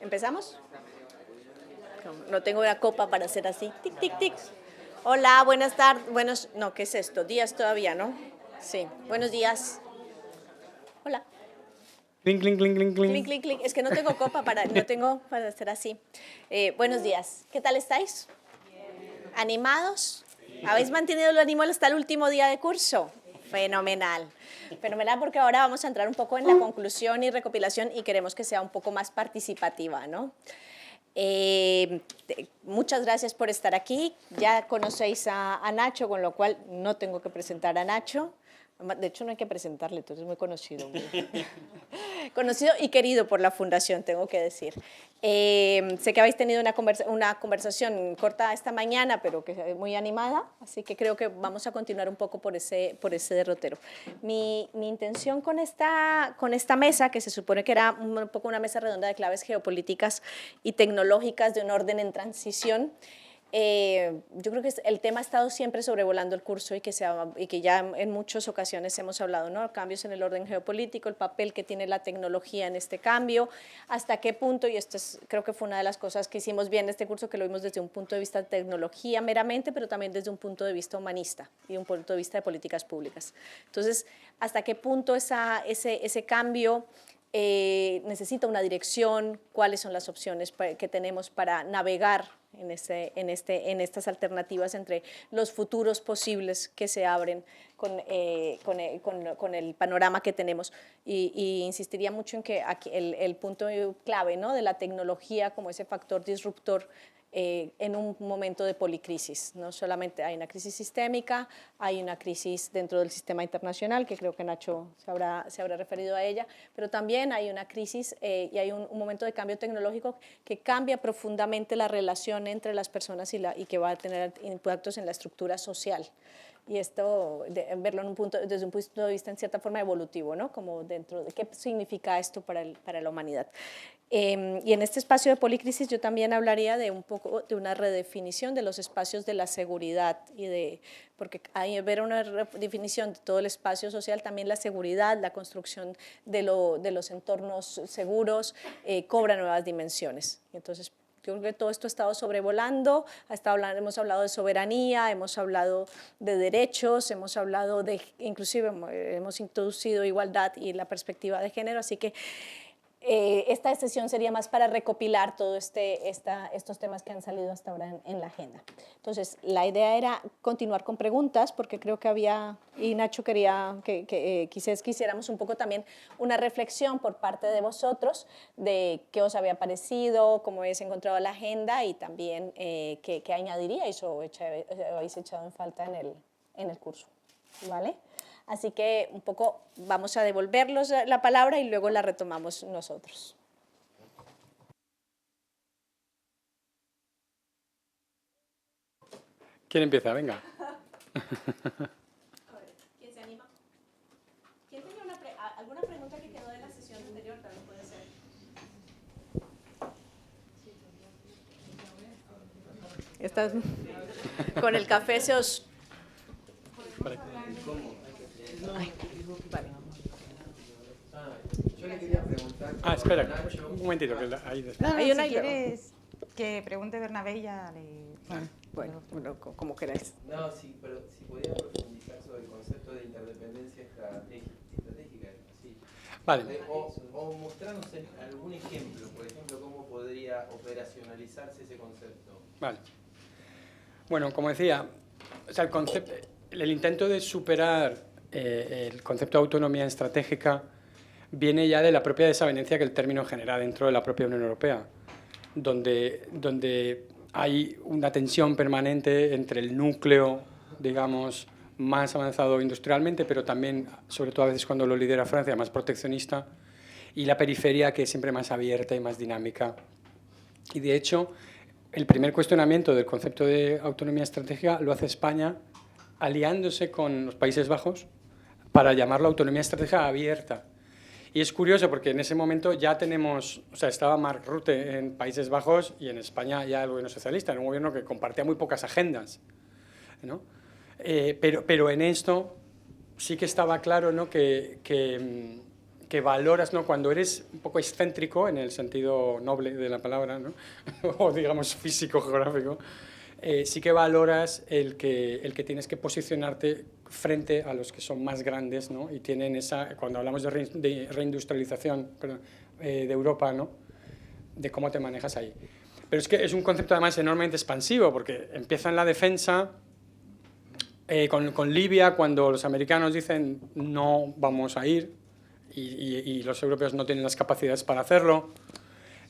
¿Empezamos? No tengo la copa para hacer así. Tic, tic, tic. Hola, buenas tardes. No, ¿qué es esto? Días todavía, ¿no? Sí, buenos días. Hola. Clink, clink, clink, clink, clink. Clink, clink, clink. Es que no tengo copa no tengo para hacer así. Buenos días. ¿Qué tal estáis? ¿Animados? ¿Habéis mantenido el ánimo hasta el último día de curso? Fenomenal. Fenomenal, porque ahora vamos a entrar un poco en la conclusión y recopilación y queremos que sea un poco más participativa, ¿no? Muchas gracias por estar aquí. Ya conocéis a Nacho, con lo cual no tengo que presentar a Nacho. De hecho, no hay que presentarle, entonces es muy conocido. Conocido y querido por la Fundación, tengo que decir. Sé que habéis tenido una conversación corta esta mañana, pero que es muy animada, así que creo que vamos a continuar un poco por ese derrotero. Mi intención con esta mesa, que se supone que era un poco una mesa redonda de claves geopolíticas y tecnológicas de un orden en transición, yo creo que el tema ha estado siempre sobrevolando el curso y que ya en muchas ocasiones hemos hablado, ¿no? Cambios en el orden geopolítico, el papel que tiene la tecnología en este cambio, hasta qué punto, y esto creo que fue una de las cosas que hicimos bien en este curso, que lo vimos desde un punto de vista de tecnología meramente, pero también desde un punto de vista humanista y un punto de vista de políticas públicas. Entonces, hasta qué punto ese cambio necesita una dirección, cuáles son las opciones que tenemos para navegar en estas alternativas entre los futuros posibles que se abren con el panorama que tenemos. Y insistiría mucho en que aquí el punto clave, ¿no?, de la tecnología como ese factor disruptor en un momento de policrisis. No solamente hay una crisis sistémica, hay una crisis dentro del sistema internacional, que creo que Nacho se habrá referido a ella, pero también hay una crisis y hay un momento de cambio tecnológico que cambia profundamente la relación entre las personas y que va a tener impactos en la estructura social. Y esto, verlo desde un punto de vista en cierta forma evolutivo, ¿no? Como dentro de qué significa esto para la humanidad. Y en este espacio de policrisis yo también hablaría de un poco de una redefinición de los espacios de la seguridad, porque hay ver una definición de todo el espacio social, también la seguridad, la construcción de los entornos seguros cobra nuevas dimensiones. Entonces, yo creo que todo esto ha estado sobrevolando, hemos hablado de soberanía, hemos hablado de derechos, inclusive hemos introducido igualdad y la perspectiva de género, así que esta sesión sería más para recopilar todos estos temas que han salido hasta ahora en la agenda. Entonces, la idea era continuar con preguntas, porque creo que y Nacho quería que quizás quisiéramos un poco también una reflexión por parte de vosotros de qué os había parecido, cómo habéis encontrado la agenda y también qué añadiríais o habéis echado en falta en el curso, ¿vale? Así que un poco vamos a devolverlos la palabra y luego la retomamos nosotros. ¿Quién empieza? Venga. ¿Quién se anima? ¿Quién tenía alguna pregunta que quedó de la sesión anterior? También puede ser. Estás con el café se os... Ay, vale. Yo le quería preguntar... Espera, un momentito. Que ahí después. No, Hay una si y luego. quieres que pregunte Bernabé ya le... Bueno, como queráis. No, sí, pero si podía profundizar sobre el concepto de interdependencia estratégica, sí. Vale. O mostrarnos algún ejemplo, por ejemplo, cómo podría operacionalizarse ese concepto. Vale. Bueno, como decía, o sea, el intento de superar el concepto de autonomía estratégica viene ya de la propia desavenencia que el término genera dentro de la propia Unión Europea, donde hay una tensión permanente entre el núcleo, digamos, más avanzado industrialmente, pero también, sobre todo a veces cuando lo lidera Francia, más proteccionista, y la periferia, que es siempre más abierta y más dinámica. Y de hecho, el primer cuestionamiento del concepto de autonomía estratégica lo hace España aliándose con los Países Bajos para llamarlo autonomía estratégica abierta. Y es curioso porque en ese momento ya estaba Mark Rutte en Países Bajos y en España ya el gobierno socialista, era un gobierno que compartía muy pocas agendas, ¿no? Pero en esto sí que estaba claro, ¿no?, que que valoras, ¿no? Cuando eres un poco excéntrico, en el sentido noble de la palabra, ¿no? O digamos físico-geográfico, sí que valoras el que tienes que posicionarte frente a los que son más grandes, ¿no? Y tienen esa, cuando hablamos de reindustrialización, perdón, de Europa, ¿no? De cómo te manejas ahí. Pero es que es un concepto además enormemente expansivo, porque empieza en la defensa, con Libia, cuando los americanos dicen no vamos a ir, y los europeos no tienen las capacidades para hacerlo.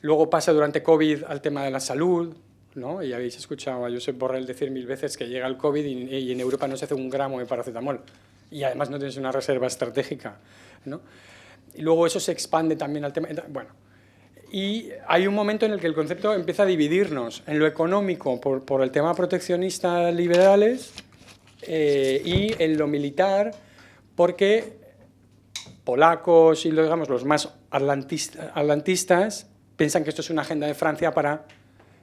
Luego pasa durante COVID al tema de la salud, ¿no? Y habéis escuchado a Josep Borrell decir 1000 veces que llega el COVID y en Europa no se hace un gramo de paracetamol. Y además no tienes una reserva estratégica, ¿no? Y luego eso se expande también al tema... Bueno, y hay un momento en el que el concepto empieza a dividirnos en lo económico por el tema proteccionista liberales y en lo militar porque polacos y digamos, los más atlantistas piensan que esto es una agenda de Francia para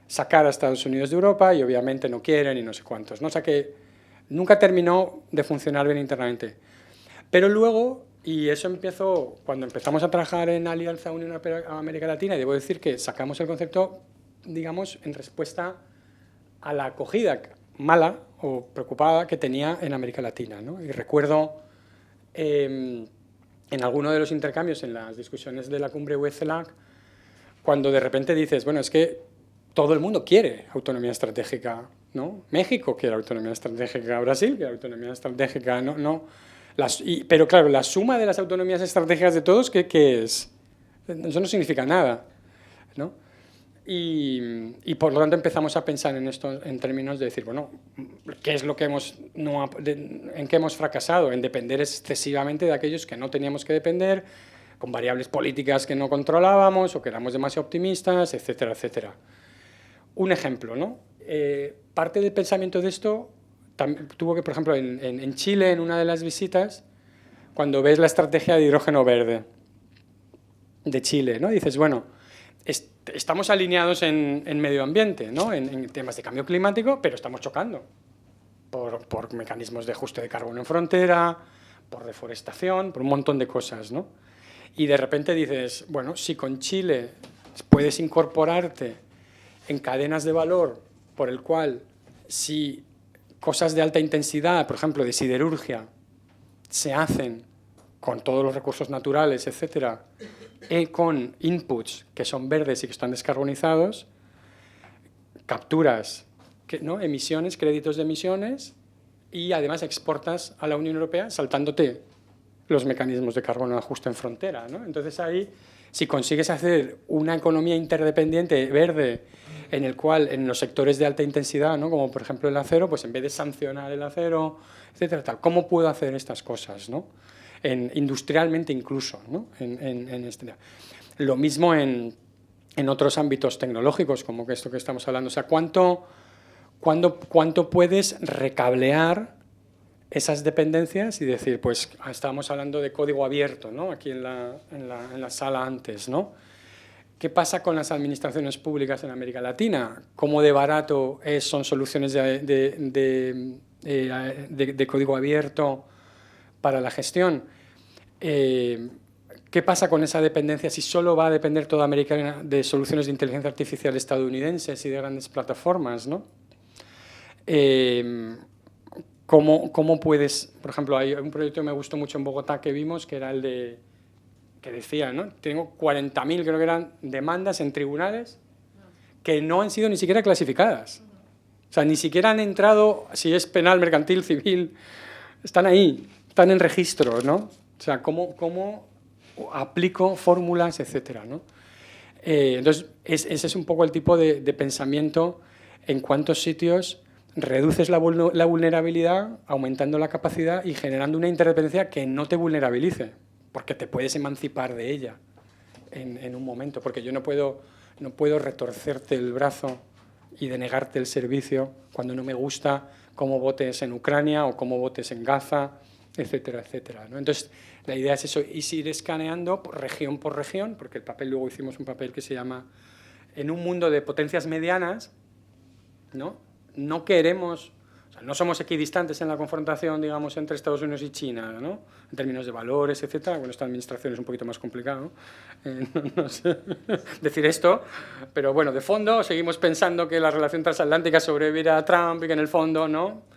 sacar a Estados Unidos de Europa y obviamente no quieren y no sé cuántos, ¿no? O sea que nunca terminó de funcionar bien internamente. Pero luego, y eso empezó cuando empezamos a trabajar en Alianza Unión América Latina, y debo decir que sacamos el concepto, digamos, en respuesta a la acogida mala o preocupada que tenía en América Latina, ¿no? Y recuerdo en alguno de los intercambios, en las discusiones de la cumbre UE-CELAC, cuando de repente dices, bueno, es que todo el mundo quiere autonomía estratégica, ¿no? México quiere autonomía estratégica, Brasil quiere autonomía estratégica, pero claro, la suma de las autonomías estratégicas de todos, ¿qué es? Eso no significa nada, ¿no? Y por lo tanto empezamos a pensar en esto en términos de decir, bueno, ¿qué es lo que en qué hemos fracasado? En depender excesivamente de aquellos que no teníamos que depender, con variables políticas que no controlábamos o que éramos demasiado optimistas, etcétera, etcétera. Un ejemplo, ¿no? Parte del pensamiento de esto tuvo que, por ejemplo, en Chile, en una de las visitas, cuando ves la estrategia de hidrógeno verde de Chile, ¿no? Dices, bueno, estamos alineados en medio ambiente, ¿no? En temas de cambio climático, pero estamos chocando por mecanismos de ajuste de carbono en frontera, por deforestación, por un montón de cosas, ¿no? Y de repente dices, bueno, si con Chile puedes incorporarte en cadenas de valor por el cual si cosas de alta intensidad, por ejemplo, de siderurgia, se hacen con todos los recursos naturales, etcétera, con inputs que son verdes y que están descarbonizados, capturas, ¿no? Emisiones, créditos de emisiones, y además exportas a la Unión Europea saltándote los mecanismos de carbono de ajuste en frontera, ¿no? Entonces ahí, si consigues hacer una economía interdependiente verde en el cual en los sectores de alta intensidad, ¿no? Como por ejemplo el acero, pues en vez de sancionar el acero, etcétera, tal, ¿cómo puedo hacer estas cosas, ¿no? Industrialmente incluso, ¿no? Lo mismo en otros ámbitos tecnológicos, como que esto que estamos hablando. O sea, ¿cuánto puedes recablear esas dependencias y decir, pues estábamos hablando de código abierto, ¿no? Aquí en la sala antes, ¿no? ¿Qué pasa con las administraciones públicas en América Latina? ¿Cómo de barato son soluciones de código abierto para la gestión? ¿Qué pasa con esa dependencia si solo va a depender toda América de soluciones de inteligencia artificial estadounidenses y de grandes plataformas, ¿no? ¿Cómo puedes...? Por ejemplo, hay un proyecto que me gustó mucho en Bogotá que vimos, que era el que decía, ¿no? Tengo 40.000, creo que eran, demandas en tribunales que no han sido ni siquiera clasificadas. O sea, ni siquiera han entrado, si es penal, mercantil, civil, están ahí, están en registro, ¿no? O sea, ¿cómo aplico fórmulas, etcétera, ¿no? Entonces, ese es un poco el tipo de pensamiento en cuántos sitios reduces la vulnerabilidad, aumentando la capacidad y generando una interdependencia que no te vulnerabilice, porque te puedes emancipar de ella en un momento, porque yo no puedo retorcerte el brazo y denegarte el servicio cuando no me gusta cómo votes en Ucrania o cómo votes en Gaza, etcétera, etcétera, ¿no? Entonces, la idea es eso, y ir escaneando por región, porque el papel, luego hicimos un papel que se llama En un mundo de potencias medianas, ¿no? No queremos... O sea, no somos equidistantes en la confrontación, digamos, entre Estados Unidos y China, ¿no? En términos de valores, etcétera. Bueno, esta administración es un poquito más complicado, no sé decir esto, pero bueno, de fondo seguimos pensando que la relación transatlántica sobrevivirá a Trump y que en el fondo, ¿no?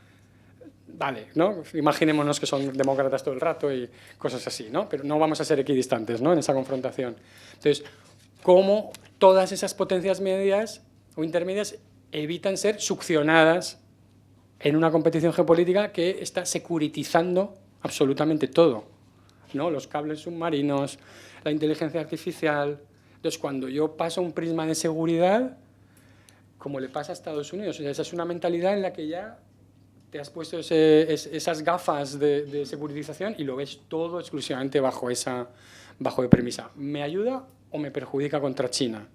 Vale, ¿no? Imaginémonos que son demócratas todo el rato y cosas así, ¿no? Pero no vamos a ser equidistantes, ¿no? En esa confrontación. Entonces, ¿cómo todas esas potencias medias o intermedias evitan ser succionadas en una competición geopolítica que está securitizando absolutamente todo, ¿no? Los cables submarinos, la inteligencia artificial? Entonces, cuando yo paso un prisma de seguridad, como le pasa a Estados Unidos, o sea, esa es una mentalidad en la que ya te has puesto esas gafas de securitización y lo ves todo exclusivamente bajo esa premisa. ¿Me ayuda o me perjudica contra China?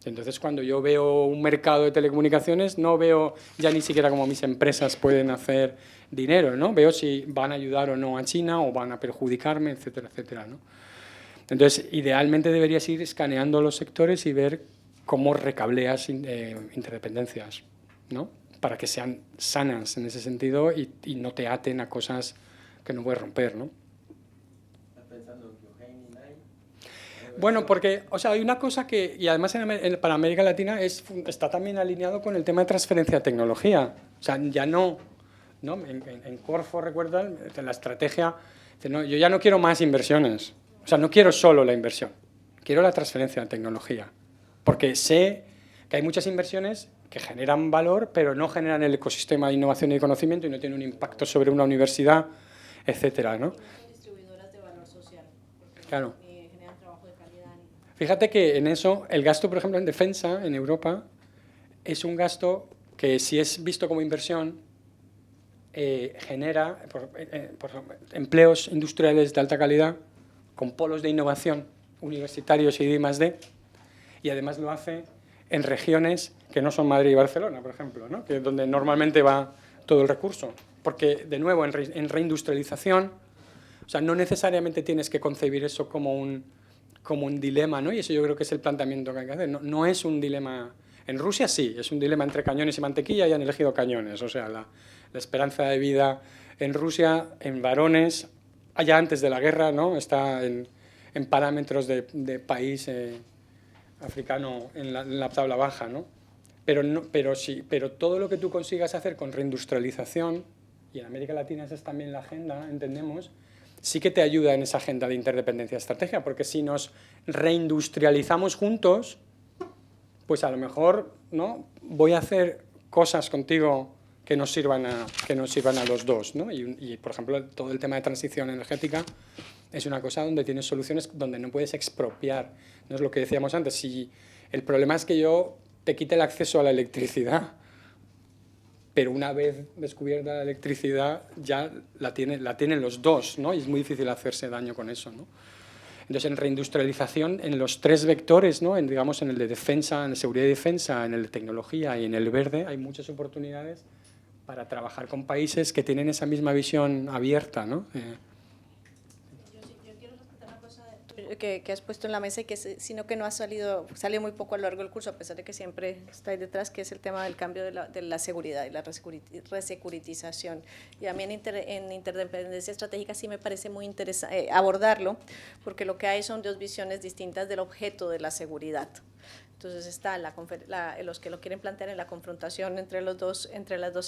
Entonces, cuando yo veo un mercado de telecomunicaciones, no veo ya ni siquiera cómo mis empresas pueden hacer dinero, ¿no? Veo si van a ayudar o no a China o van a perjudicarme, etcétera, etcétera, ¿no? Entonces, idealmente deberías ir escaneando los sectores y ver cómo recableas interdependencias, ¿no? Para que sean sanas en ese sentido y no te aten a cosas que no puedes romper, ¿no? ¿Estás pensando en Yohei Nai? Bueno, porque, o sea, hay una cosa que, y además para América Latina está también alineado con el tema de transferencia de tecnología. O sea, ya no en Corfo, recuerdan, la estrategia, no, yo ya no quiero más inversiones. O sea, no quiero solo la inversión, quiero la transferencia de tecnología. Porque sé que hay muchas inversiones que generan valor, pero no generan el ecosistema de innovación y de conocimiento y no tienen un impacto sobre una universidad, etcétera, ¿no? Distribuidoras de valor social. Claro. Generan trabajo de calidad. Fíjate que en eso, el gasto, por ejemplo, en defensa en Europa, es un gasto que, si es visto como inversión, genera por empleos industriales de alta calidad, con polos de innovación universitarios y D+D, y además lo hace en regiones que no son Madrid y Barcelona, por ejemplo, ¿no? Que es donde normalmente va todo el recurso. Porque, de nuevo, en reindustrialización, o sea, no necesariamente tienes que concebir eso como un dilema, ¿no? Y eso yo creo que es el planteamiento que hay que hacer. No es un dilema. En Rusia sí, es un dilema entre cañones y mantequilla y han elegido cañones. O sea, la esperanza de vida en Rusia, en varones, allá antes de la guerra, ¿no? Está en parámetros de país africano en la tabla baja, ¿no? Pero todo lo que tú consigas hacer con reindustrialización, y en América Latina esa es también la agenda, entendemos, sí que te ayuda en esa agenda de interdependencia estratégica, porque si nos reindustrializamos juntos, pues a lo mejor, ¿no? Voy a hacer cosas contigo que nos sirvan a los dos, ¿no? Y, por ejemplo, todo el tema de transición energética es una cosa donde tienes soluciones donde no puedes expropiar. No es lo que decíamos antes. Si el problema es que yo te quite el acceso a la electricidad, pero una vez descubierta la electricidad ya la tienen los dos, ¿no? Y es muy difícil hacerse daño con eso, ¿no? Entonces, en reindustrialización, en los tres vectores, ¿no? Digamos, en el de defensa, en seguridad y defensa, en el de tecnología y en el verde, hay muchas oportunidades para trabajar con países que tienen esa misma visión abierta, ¿no? Yo quiero rescatar una cosa que has puesto en la mesa y que sino que no ha salido muy poco a lo largo del curso, a pesar de que siempre está ahí detrás, que es el tema del cambio de la seguridad y la resecuritización. Y a mí en interdependencia estratégica sí me parece muy interesante abordarlo, porque lo que hay son dos visiones distintas del objeto de la seguridad. Entonces está los que lo quieren plantear en la confrontación entre los dos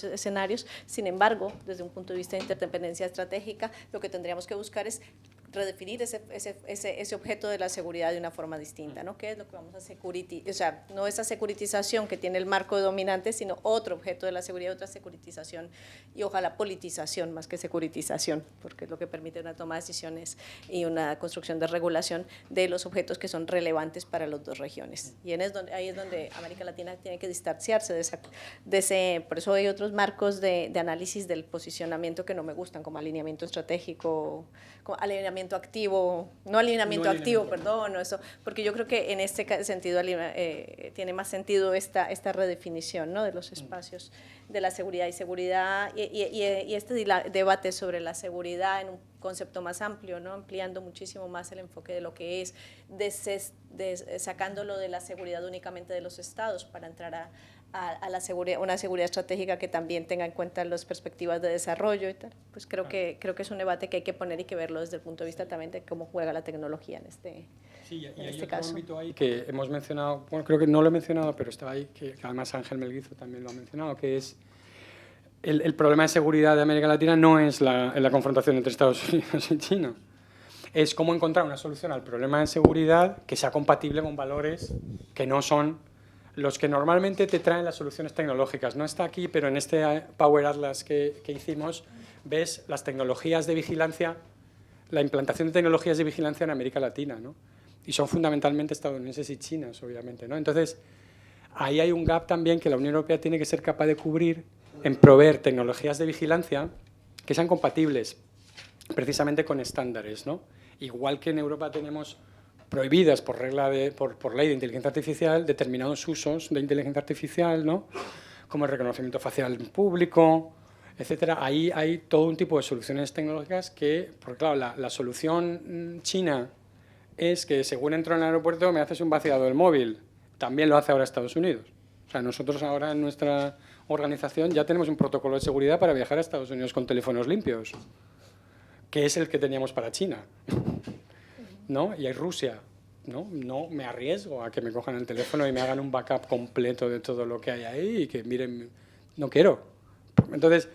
escenarios. Sin embargo, desde un punto de vista de interdependencia estratégica, lo que tendríamos que buscar es redefinir ese objeto de la seguridad de una forma distinta, ¿no? ¿Qué es lo que vamos a securitizar? O sea, no esa securitización que tiene el marco dominante, sino otro objeto de la seguridad, otra securitización y ojalá politización más que securitización, porque es lo que permite una toma de decisiones y una construcción de regulación de los objetos que son relevantes para las dos regiones. Y ahí es donde América Latina tiene que distanciarse de ese, por eso hay otros marcos de análisis del posicionamiento que no me gustan, como alineamiento estratégico, como alineamiento activo, perdón, eso, porque yo creo que en este sentido tiene más sentido esta redefinición, ¿no? De los espacios de la seguridad y este debate sobre la seguridad en un concepto más amplio, ¿no? Ampliando muchísimo más el enfoque de lo que es, sacándolo de la seguridad únicamente de los estados para entrar a la seguridad, una seguridad estratégica que también tenga en cuenta las perspectivas de desarrollo y tal. Pues creo que es un debate que hay que poner y que verlo desde el punto de vista también de cómo juega la tecnología en este, sí, y en hay este otro caso. ámbito ahí que hemos mencionado, bueno, creo que no lo he mencionado, pero está ahí, que además Ángel Melguizo también lo ha mencionado, que es el problema de seguridad de América Latina no es la confrontación entre Estados Unidos y China. Es cómo encontrar una solución al problema de seguridad que sea compatible con valores que no son los que normalmente te traen las soluciones tecnológicas. No está aquí, pero en este Power Atlas que hicimos, ves las tecnologías de vigilancia, la implantación de tecnologías de vigilancia en América Latina, ¿no? Y son fundamentalmente estadounidenses y chinas, obviamente, ¿no? Entonces, ahí hay un gap también que la Unión Europea tiene que ser capaz de cubrir en proveer tecnologías de vigilancia que sean compatibles precisamente con estándares, ¿no? Igual que en Europa tenemos prohibidas por ley de inteligencia artificial determinados usos de inteligencia artificial, ¿no? Como el reconocimiento facial público, etcétera. Ahí hay todo un tipo de soluciones tecnológicas que, porque claro, la solución china es que según entro en el aeropuerto me haces un vaciado del móvil. También lo hace ahora Estados Unidos. O sea, nosotros ahora en nuestra organización ya tenemos un protocolo de seguridad para viajar a Estados Unidos con teléfonos limpios, que es el que teníamos para China, ¿no? Y hay Rusia, ¿no? No me arriesgo a que me cojan el teléfono y me hagan un backup completo de todo lo que hay ahí y que miren, no quiero. Entonces,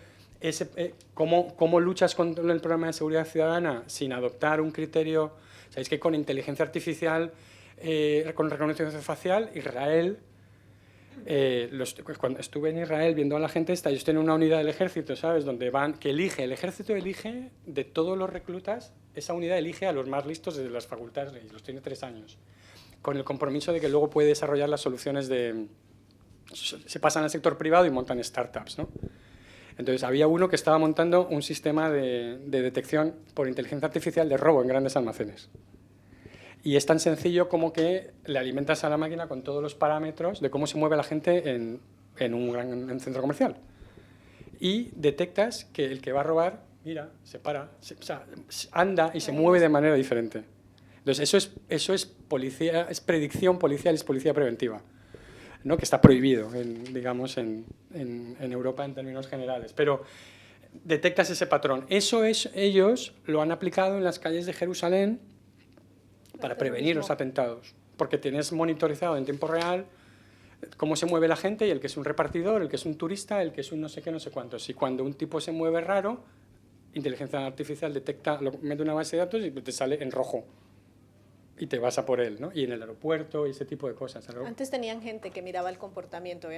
¿cómo luchas contra el problema de seguridad ciudadana sin adoptar un criterio? Sabéis que con inteligencia artificial, con reconocimiento facial, Israel... cuando estuve en Israel viendo a la gente esta, ellos tienen una unidad del ejército, ¿sabes? Donde van, que el ejército elige de todos los reclutas, esa unidad elige a los más listos desde las facultades, y los tiene 3 años, con el compromiso de que luego puede desarrollar las soluciones se pasan al sector privado y montan startups, ¿no? Entonces había uno que estaba montando un sistema de detección por inteligencia artificial de robo en grandes almacenes. Y es tan sencillo como que le alimentas a la máquina con todos los parámetros de cómo se mueve la gente en un gran centro comercial. Y detectas que el que va a robar, mira, se para, o sea, anda y se mueve de manera diferente. Entonces eso es policía, es predicción policial, es policía preventiva, ¿no? Que está prohibido, digamos, en Europa en términos generales. Pero detectas ese patrón. Ellos lo han aplicado en las calles de Jerusalén para prevenir los atentados, porque tienes monitorizado en tiempo real cómo se mueve la gente y el que es un repartidor, el que es un turista, el que es un no sé qué, no sé cuántos. Y cuando un tipo se mueve raro, inteligencia artificial detecta, lo mete en una base de datos y te sale en rojo y te vas a por él, ¿no? Y en el aeropuerto y ese tipo de cosas. Antes tenían gente que miraba el comportamiento,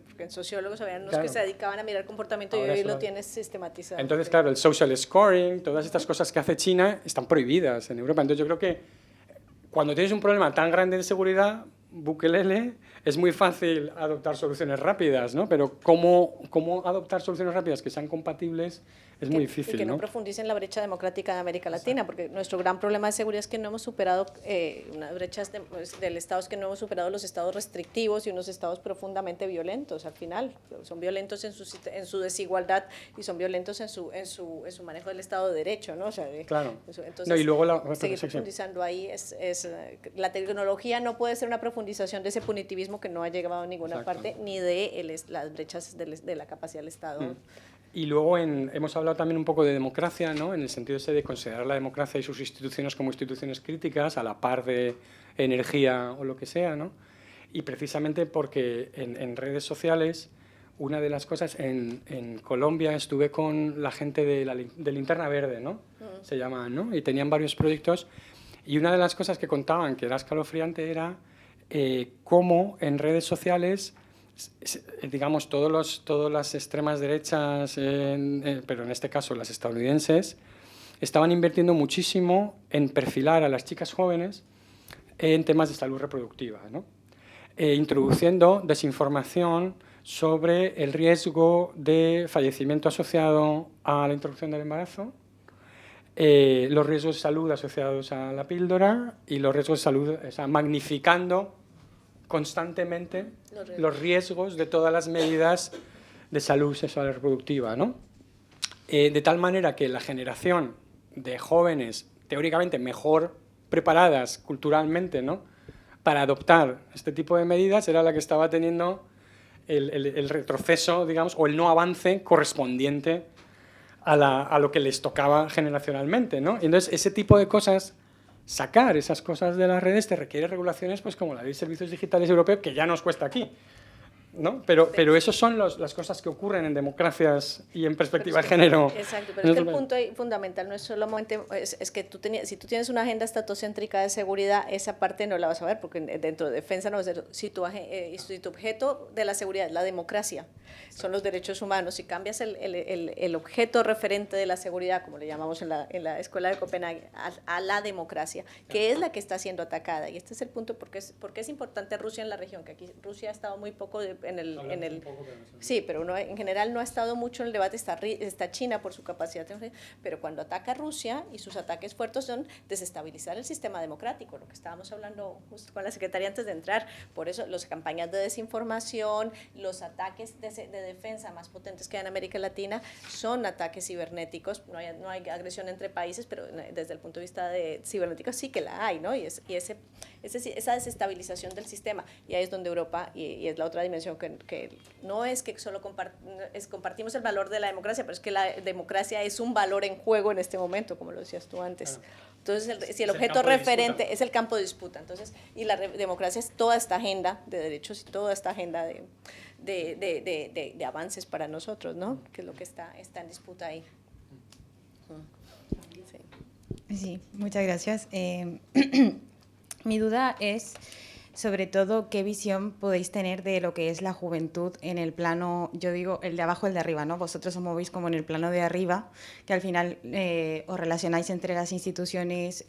porque en sociólogos habían unos Claro. que se dedicaban a mirar el comportamiento Ahora y hoy eso lo tienes sistematizado. Entonces, claro, el social scoring, todas estas cosas que hace China están prohibidas en Europa. Entonces yo creo que cuando tienes un problema tan grande de seguridad, Bukelele, es muy fácil adoptar soluciones rápidas, ¿no? Pero ¿cómo adoptar soluciones rápidas que sean compatibles es muy difícil, y que no ¿no? profundicen la brecha democrática de América Latina, porque nuestro gran problema de seguridad es que no hemos superado unas brechas del Estado, es que no hemos superado los estados restrictivos y unos estados profundamente violentos al final. Son violentos en su desigualdad y son violentos en su manejo del Estado de Derecho, ¿no? O sea, Claro. Entonces, No, y luego seguir profundizando ahí la tecnología no puede ser una profundización de ese punitivismo que no ha llegado a ninguna Exacto. parte, ni de las brechas de la capacidad del Estado. Y luego hemos hablado también un poco de democracia, ¿no? En el sentido ese de considerar la democracia y sus instituciones como instituciones críticas, a la par de energía o lo que sea, ¿no? Y precisamente porque en redes sociales, una de las cosas, en Colombia estuve con la gente de Linterna Verde, ¿no? Se llaman, ¿no? Y tenían varios proyectos. Y una de las cosas que contaban que era escalofriante era cómo en redes sociales, digamos, todas las extremas derechas, pero en este caso las estadounidenses, estaban invirtiendo muchísimo en perfilar a las chicas jóvenes en temas de salud reproductiva, ¿no? Introduciendo desinformación sobre el riesgo de fallecimiento asociado a la interrupción del embarazo, los riesgos de salud asociados a la píldora y los riesgos de salud, o sea, magnificando constantemente los riesgos de todas las medidas de salud sexual y reproductiva, ¿no? De tal manera que la generación de jóvenes teóricamente mejor preparadas culturalmente, ¿no?, para adoptar este tipo de medidas era la que estaba teniendo el retroceso, digamos, o el no avance correspondiente a lo que les tocaba generacionalmente, ¿no? Y entonces, ese tipo de cosas, sacar esas cosas de las redes te requiere regulaciones pues, como la Ley de Servicios Digitales Europeo, que ya nos cuesta aquí, ¿no? Pero esas son las cosas que ocurren en democracias y en perspectiva de género. Exacto, pero es que el punto fundamental no es solamente, es que si tú tienes una agenda estatocéntrica de seguridad, esa parte no la vas a ver, porque dentro de defensa no vas a ver, si tu objeto de la seguridad es la democracia, son los derechos humanos, si cambias el objeto referente de la seguridad, como le llamamos en la Escuela de Copenhague, a la democracia, que es la que está siendo atacada, y este es el punto, porque es importante Rusia en la región, que aquí Rusia ha estado muy poco sí, pero uno en general no ha estado mucho en el debate, está China por su capacidad, pero cuando ataca a Rusia y sus ataques fuertes son desestabilizar el sistema democrático, lo que estábamos hablando justo con la secretaria antes de entrar, por eso las campañas de desinformación, los ataques de defensa más potentes que hay en América Latina son ataques cibernéticos, no hay agresión entre países, pero desde el punto de vista de cibernético sí que la hay, ¿no? Y esa desestabilización del sistema, y ahí es donde Europa, y es la otra dimensión que no es que solo compartimos el valor de la democracia, pero es que la democracia es un valor en juego en este momento, como lo decías tú antes. Entonces, si el objeto referente es el campo de disputa, entonces, y la democracia es toda esta agenda de derechos y toda esta agenda de avances para nosotros, ¿no? Que es lo que está en disputa ahí. Sí, muchas gracias. Mi duda es, sobre todo, ¿qué visión podéis tener de lo que es la juventud en el plano, yo digo, el de abajo, el de arriba, ¿no? Vosotros os movéis como en el plano de arriba, que al final os relacionáis entre las instituciones,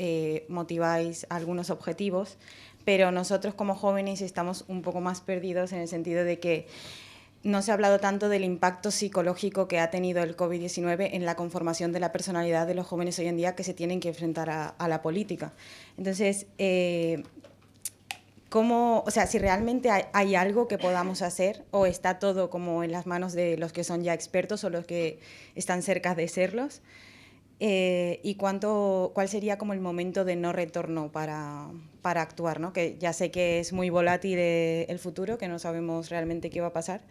motiváis algunos objetivos, pero nosotros como jóvenes estamos un poco más perdidos en el sentido de que no se ha hablado tanto del impacto psicológico que ha tenido el COVID-19 en la conformación de la personalidad de los jóvenes hoy en día que se tienen que enfrentar a la política. Entonces, si realmente hay algo que podamos hacer o está todo como en las manos de los que son ya expertos o los que están cerca de serlos, y cuál sería como el momento de no retorno para actuar, ¿no? Que ya sé que es muy volátil el futuro, que no sabemos realmente qué va a pasar,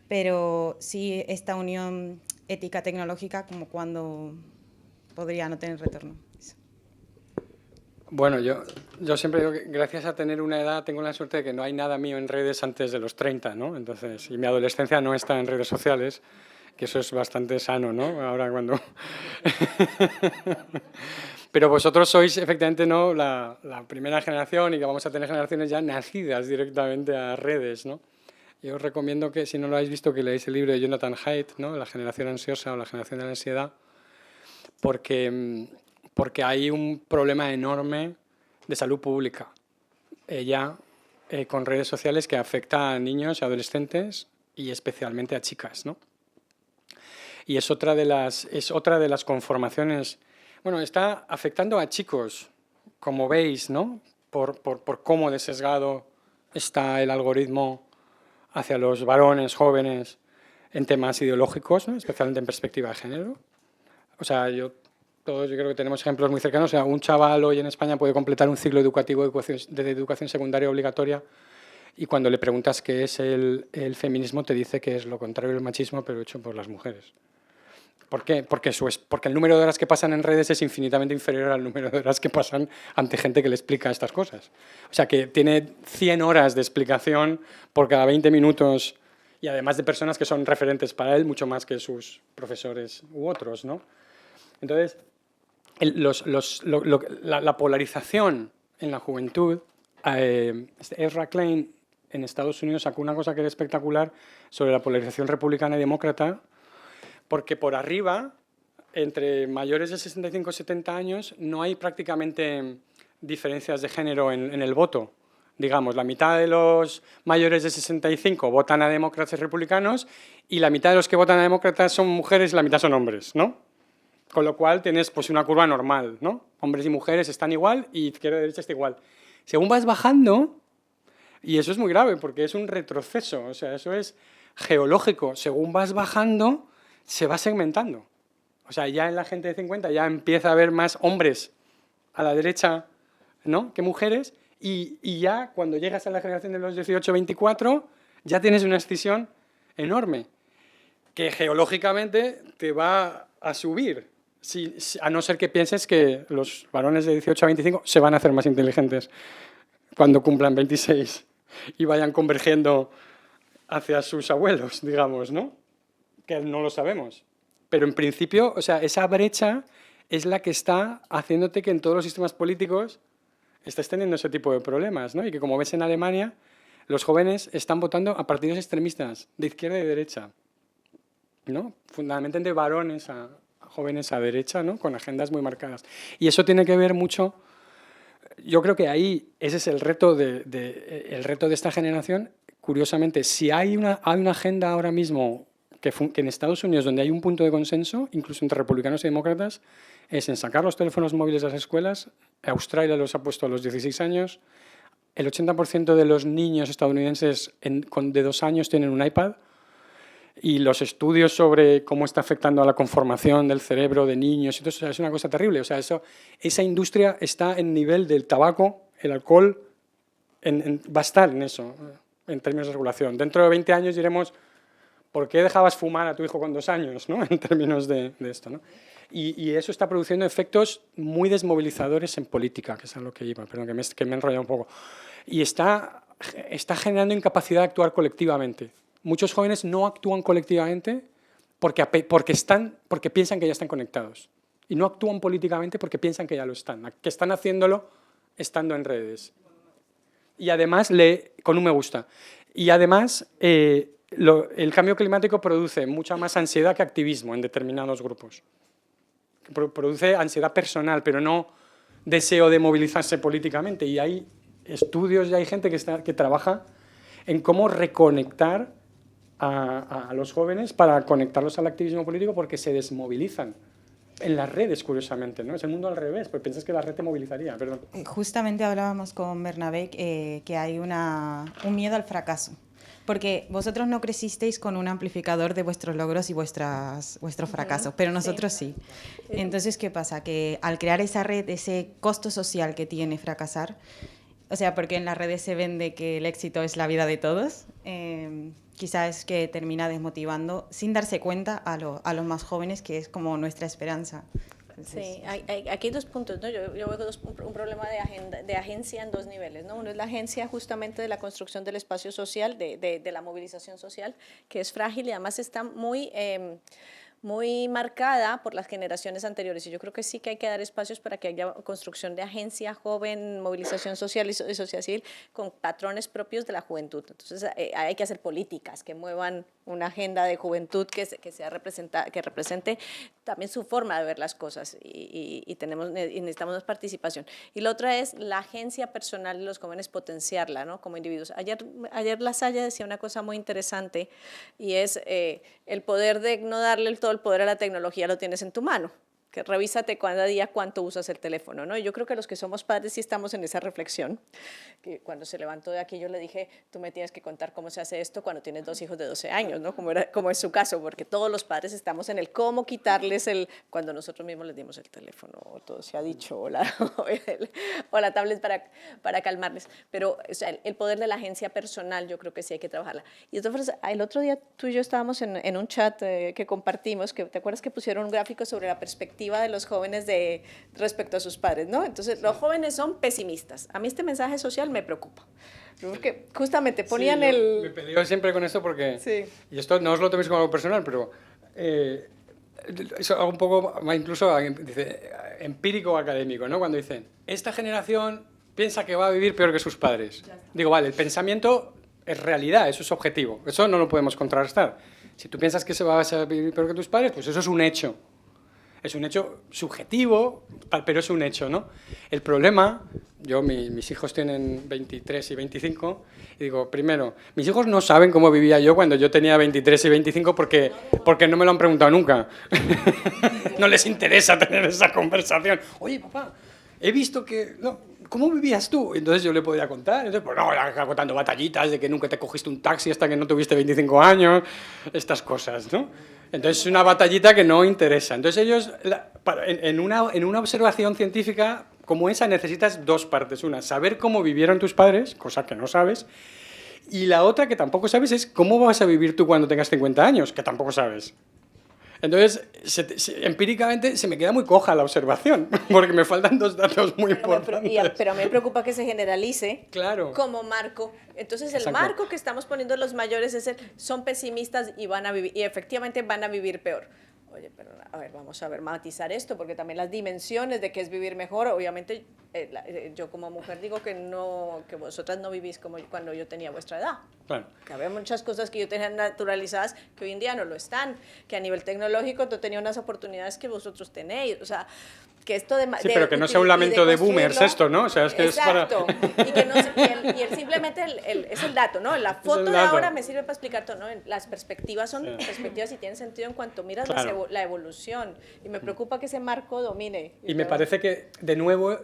pero sí esta unión ética-tecnológica como cuando podría no tener retorno. Bueno, yo siempre digo que gracias a tener una edad tengo la suerte de que no hay nada mío en redes antes de los 30, ¿no? Entonces, y mi adolescencia no está en redes sociales, que eso es bastante sano, ¿no? Ahora cuando... Pero vosotros sois efectivamente, ¿no?, la primera generación, y que vamos a tener generaciones ya nacidas directamente a redes, ¿no? Yo os recomiendo que, si no lo habéis visto, que leáis el libro de Jonathan Haidt, ¿no?, La generación ansiosa o la generación de la ansiedad, porque hay un problema enorme de salud pública con redes sociales que afecta a niños y adolescentes y especialmente a chicas, ¿no? Y es otra de las conformaciones. Bueno, está afectando a chicos, como veis, ¿no? Por cómo de sesgado está el algoritmo hacia los varones jóvenes en temas ideológicos, ¿no?, especialmente en perspectiva de género. O sea, todos yo creo que tenemos ejemplos muy cercanos. O sea, un chaval hoy en España puede completar un ciclo educativo de educación secundaria obligatoria, y cuando le preguntas qué es el feminismo te dice que es lo contrario del machismo, pero hecho por las mujeres. ¿Por qué? Porque el número de horas que pasan en redes es infinitamente inferior al número de horas que pasan ante gente que le explica estas cosas. O sea, que tiene 100 horas de explicación por cada 20 minutos, y además de personas que son referentes para él, mucho más que sus profesores u otros, ¿no? Entonces, la polarización en la juventud, Ezra Klein en Estados Unidos sacó una cosa que era espectacular sobre la polarización republicana y demócrata, porque por arriba, entre mayores de 65 y 70 años, no hay prácticamente diferencias de género en el voto. Digamos, la mitad de los mayores de 65 votan a demócratas y republicanos, y la mitad de los que votan a demócratas son mujeres y la mitad son hombres, ¿no? Con lo cual tienes pues una curva normal, ¿no? Hombres y mujeres están igual y izquierda y derecha está igual. Según vas bajando, y eso es muy grave porque es un retroceso, o sea, eso es geológico, según vas bajando se va segmentando. O sea, ya en la gente de 50 ya empieza a haber más hombres a la derecha, ¿no?, que mujeres, y ya cuando llegas a la generación de los 18-24 ya tienes una escisión enorme, que geológicamente te va a subir, a no ser que pienses que los varones de 18 a 25 se van a hacer más inteligentes cuando cumplan 26 y vayan convergiendo hacia sus abuelos, digamos, ¿no? Que no lo sabemos. Pero en principio, o sea, esa brecha es la que está haciéndote que en todos los sistemas políticos estés teniendo ese tipo de problemas, ¿no? Y que, como ves en Alemania, los jóvenes están votando a partidos extremistas, de izquierda y de derecha, ¿no? Fundamentalmente varones a jóvenes a derecha, ¿no? Con agendas muy marcadas. Y eso tiene que ver mucho, yo creo que ahí ese es el reto el reto de esta generación. Curiosamente, si hay una agenda ahora mismo que en Estados Unidos, donde hay un punto de consenso, incluso entre republicanos y demócratas, es en sacar los teléfonos móviles de las escuelas. Australia los ha puesto a los 16 años. El 80% de los niños estadounidenses de 2 años tienen un iPad. Y los estudios sobre cómo está afectando a la conformación del cerebro de niños y todo eso es una cosa terrible. O sea, esa industria está en nivel del tabaco, el alcohol, va a estar en eso, en términos de regulación. Dentro de 20 años diremos, ¿por qué dejabas fumar a tu hijo con 2 años? ¿No? En términos de esto, ¿no? Y eso está produciendo efectos muy desmovilizadores en política, que es a lo que iba, perdón, que me he enrollado un poco. Y está generando incapacidad de actuar colectivamente. Muchos jóvenes no actúan colectivamente porque piensan que ya están conectados. Y no actúan políticamente porque piensan que ya lo están, que están haciéndolo estando en redes. Y además, con un me gusta. Y además, el cambio climático produce mucha más ansiedad que activismo en determinados grupos. Produce ansiedad personal, pero no deseo de movilizarse políticamente. Y hay estudios y hay gente que trabaja en cómo reconectar a los jóvenes para conectarlos al activismo político, porque se desmovilizan en las redes, curiosamente, ¿no? Es el mundo al revés, porque piensas que la red te movilizaría. Perdón. Justamente hablábamos con Bernabé que hay un miedo al fracaso, porque vosotros no crecisteis con un amplificador de vuestros logros y vuestros fracasos, pero nosotros sí. Entonces, ¿qué pasa? Que al crear esa red, ese costo social que tiene fracasar, o sea, porque en las redes se vende que el éxito es la vida de todos, quizás es que termina desmotivando sin darse cuenta a los más jóvenes, que es como nuestra esperanza. Entonces, sí, aquí hay 2 puntos, ¿no? Yo veo un problema de agencia en 2 niveles, ¿no? Uno es la agencia justamente de la construcción del espacio social, de la movilización social, que es frágil y además está muy marcada por las generaciones anteriores, y yo creo que sí que hay que dar espacios para que haya construcción de agencia joven, movilización social y sociedad civil con patrones propios de la juventud. Entonces hay que hacer políticas que muevan una agenda de juventud que represente también su forma de ver las cosas, y necesitamos más participación. Y la otra es la agencia personal de los jóvenes, potenciarla, ¿no? Como individuos. Ayer La Salle decía una cosa muy interesante, y es el poder de no darle todo el poder a la tecnología, lo tienes en tu mano. Que revísate cada día cuánto usas el teléfono, ¿no? Y yo creo que los que somos padres sí estamos en esa reflexión. Que cuando se levantó de aquí yo le dije, tú me tienes que contar cómo se hace esto cuando tienes 2 hijos de 12 años, ¿no? Como es su caso, porque todos los padres estamos en el cómo quitarles cuando nosotros mismos les dimos el teléfono, o todo se ha dicho, o la tablet para calmarles. Pero o sea, el poder de la agencia personal yo creo que sí hay que trabajarla. Y entonces, el otro día tú y yo estábamos en un chat que compartimos, que ¿te acuerdas que pusieron un gráfico sobre la perspectiva de los jóvenes respecto a sus padres, ¿no? Entonces, los jóvenes son pesimistas. A mí este mensaje social me preocupa. Porque justamente ponían Me peleo siempre con esto porque, sí. Y esto no os lo toméis como algo personal, pero es algo un poco, incluso dice, empírico o académico, ¿no? Cuando dicen, esta generación piensa que va a vivir peor que sus padres. Digo, vale, el pensamiento es realidad, eso es objetivo, eso no lo podemos contrarrestar. Si tú piensas que se va a vivir peor que tus padres, pues eso es un hecho. Es un hecho subjetivo, pero es un hecho, ¿no? El problema, mis hijos tienen 23 y 25, y digo, primero, mis hijos no saben cómo vivía yo cuando yo tenía 23 y 25 porque no me lo han preguntado nunca. No les interesa tener esa conversación. Oye, papá, he visto que... No, ¿cómo vivías tú? Entonces yo le podía contar. Entonces, pues no, ya contando batallitas de que nunca te cogiste un taxi hasta que no tuviste 25 años, estas cosas, ¿no? Entonces es una batallita que no interesa. Entonces ellos, en una observación científica como esa necesitas 2 partes. Una, saber cómo vivieron tus padres, cosa que no sabes, Y la otra que tampoco sabes es cómo vas a vivir tú cuando tengas 50 años, que tampoco sabes. Entonces, empíricamente se me queda muy coja la observación, porque me faltan dos datos muy importantes. Pero me preocupa que se generalice Claro. como marco. Entonces, el Exacto. marco que estamos poniendo los mayores es son pesimistas y van a vivir, y efectivamente van a vivir peor. Oye, pero a ver, vamos a ver, matizar esto, porque también las dimensiones de qué es vivir mejor, obviamente, yo como mujer digo que vosotras no vivís como cuando yo tenía vuestra edad. Claro. Que había muchas cosas que yo tenía naturalizadas que hoy en día no lo están, que a nivel tecnológico tú tenías unas oportunidades que vosotros tenéis, o sea, que esto de... Sí, pero que no sea un lamento de boomers esto, ¿no? O sea, es que exacto, es para... y que no, y él simplemente es el dato, ¿no? La foto de dato. ahora me sirve para explicar todo, ¿no? Las perspectivas son perspectivas y tienen sentido en cuanto miras Claro. la evolución, y me preocupa que ese marco domine. Y me parece que, de nuevo,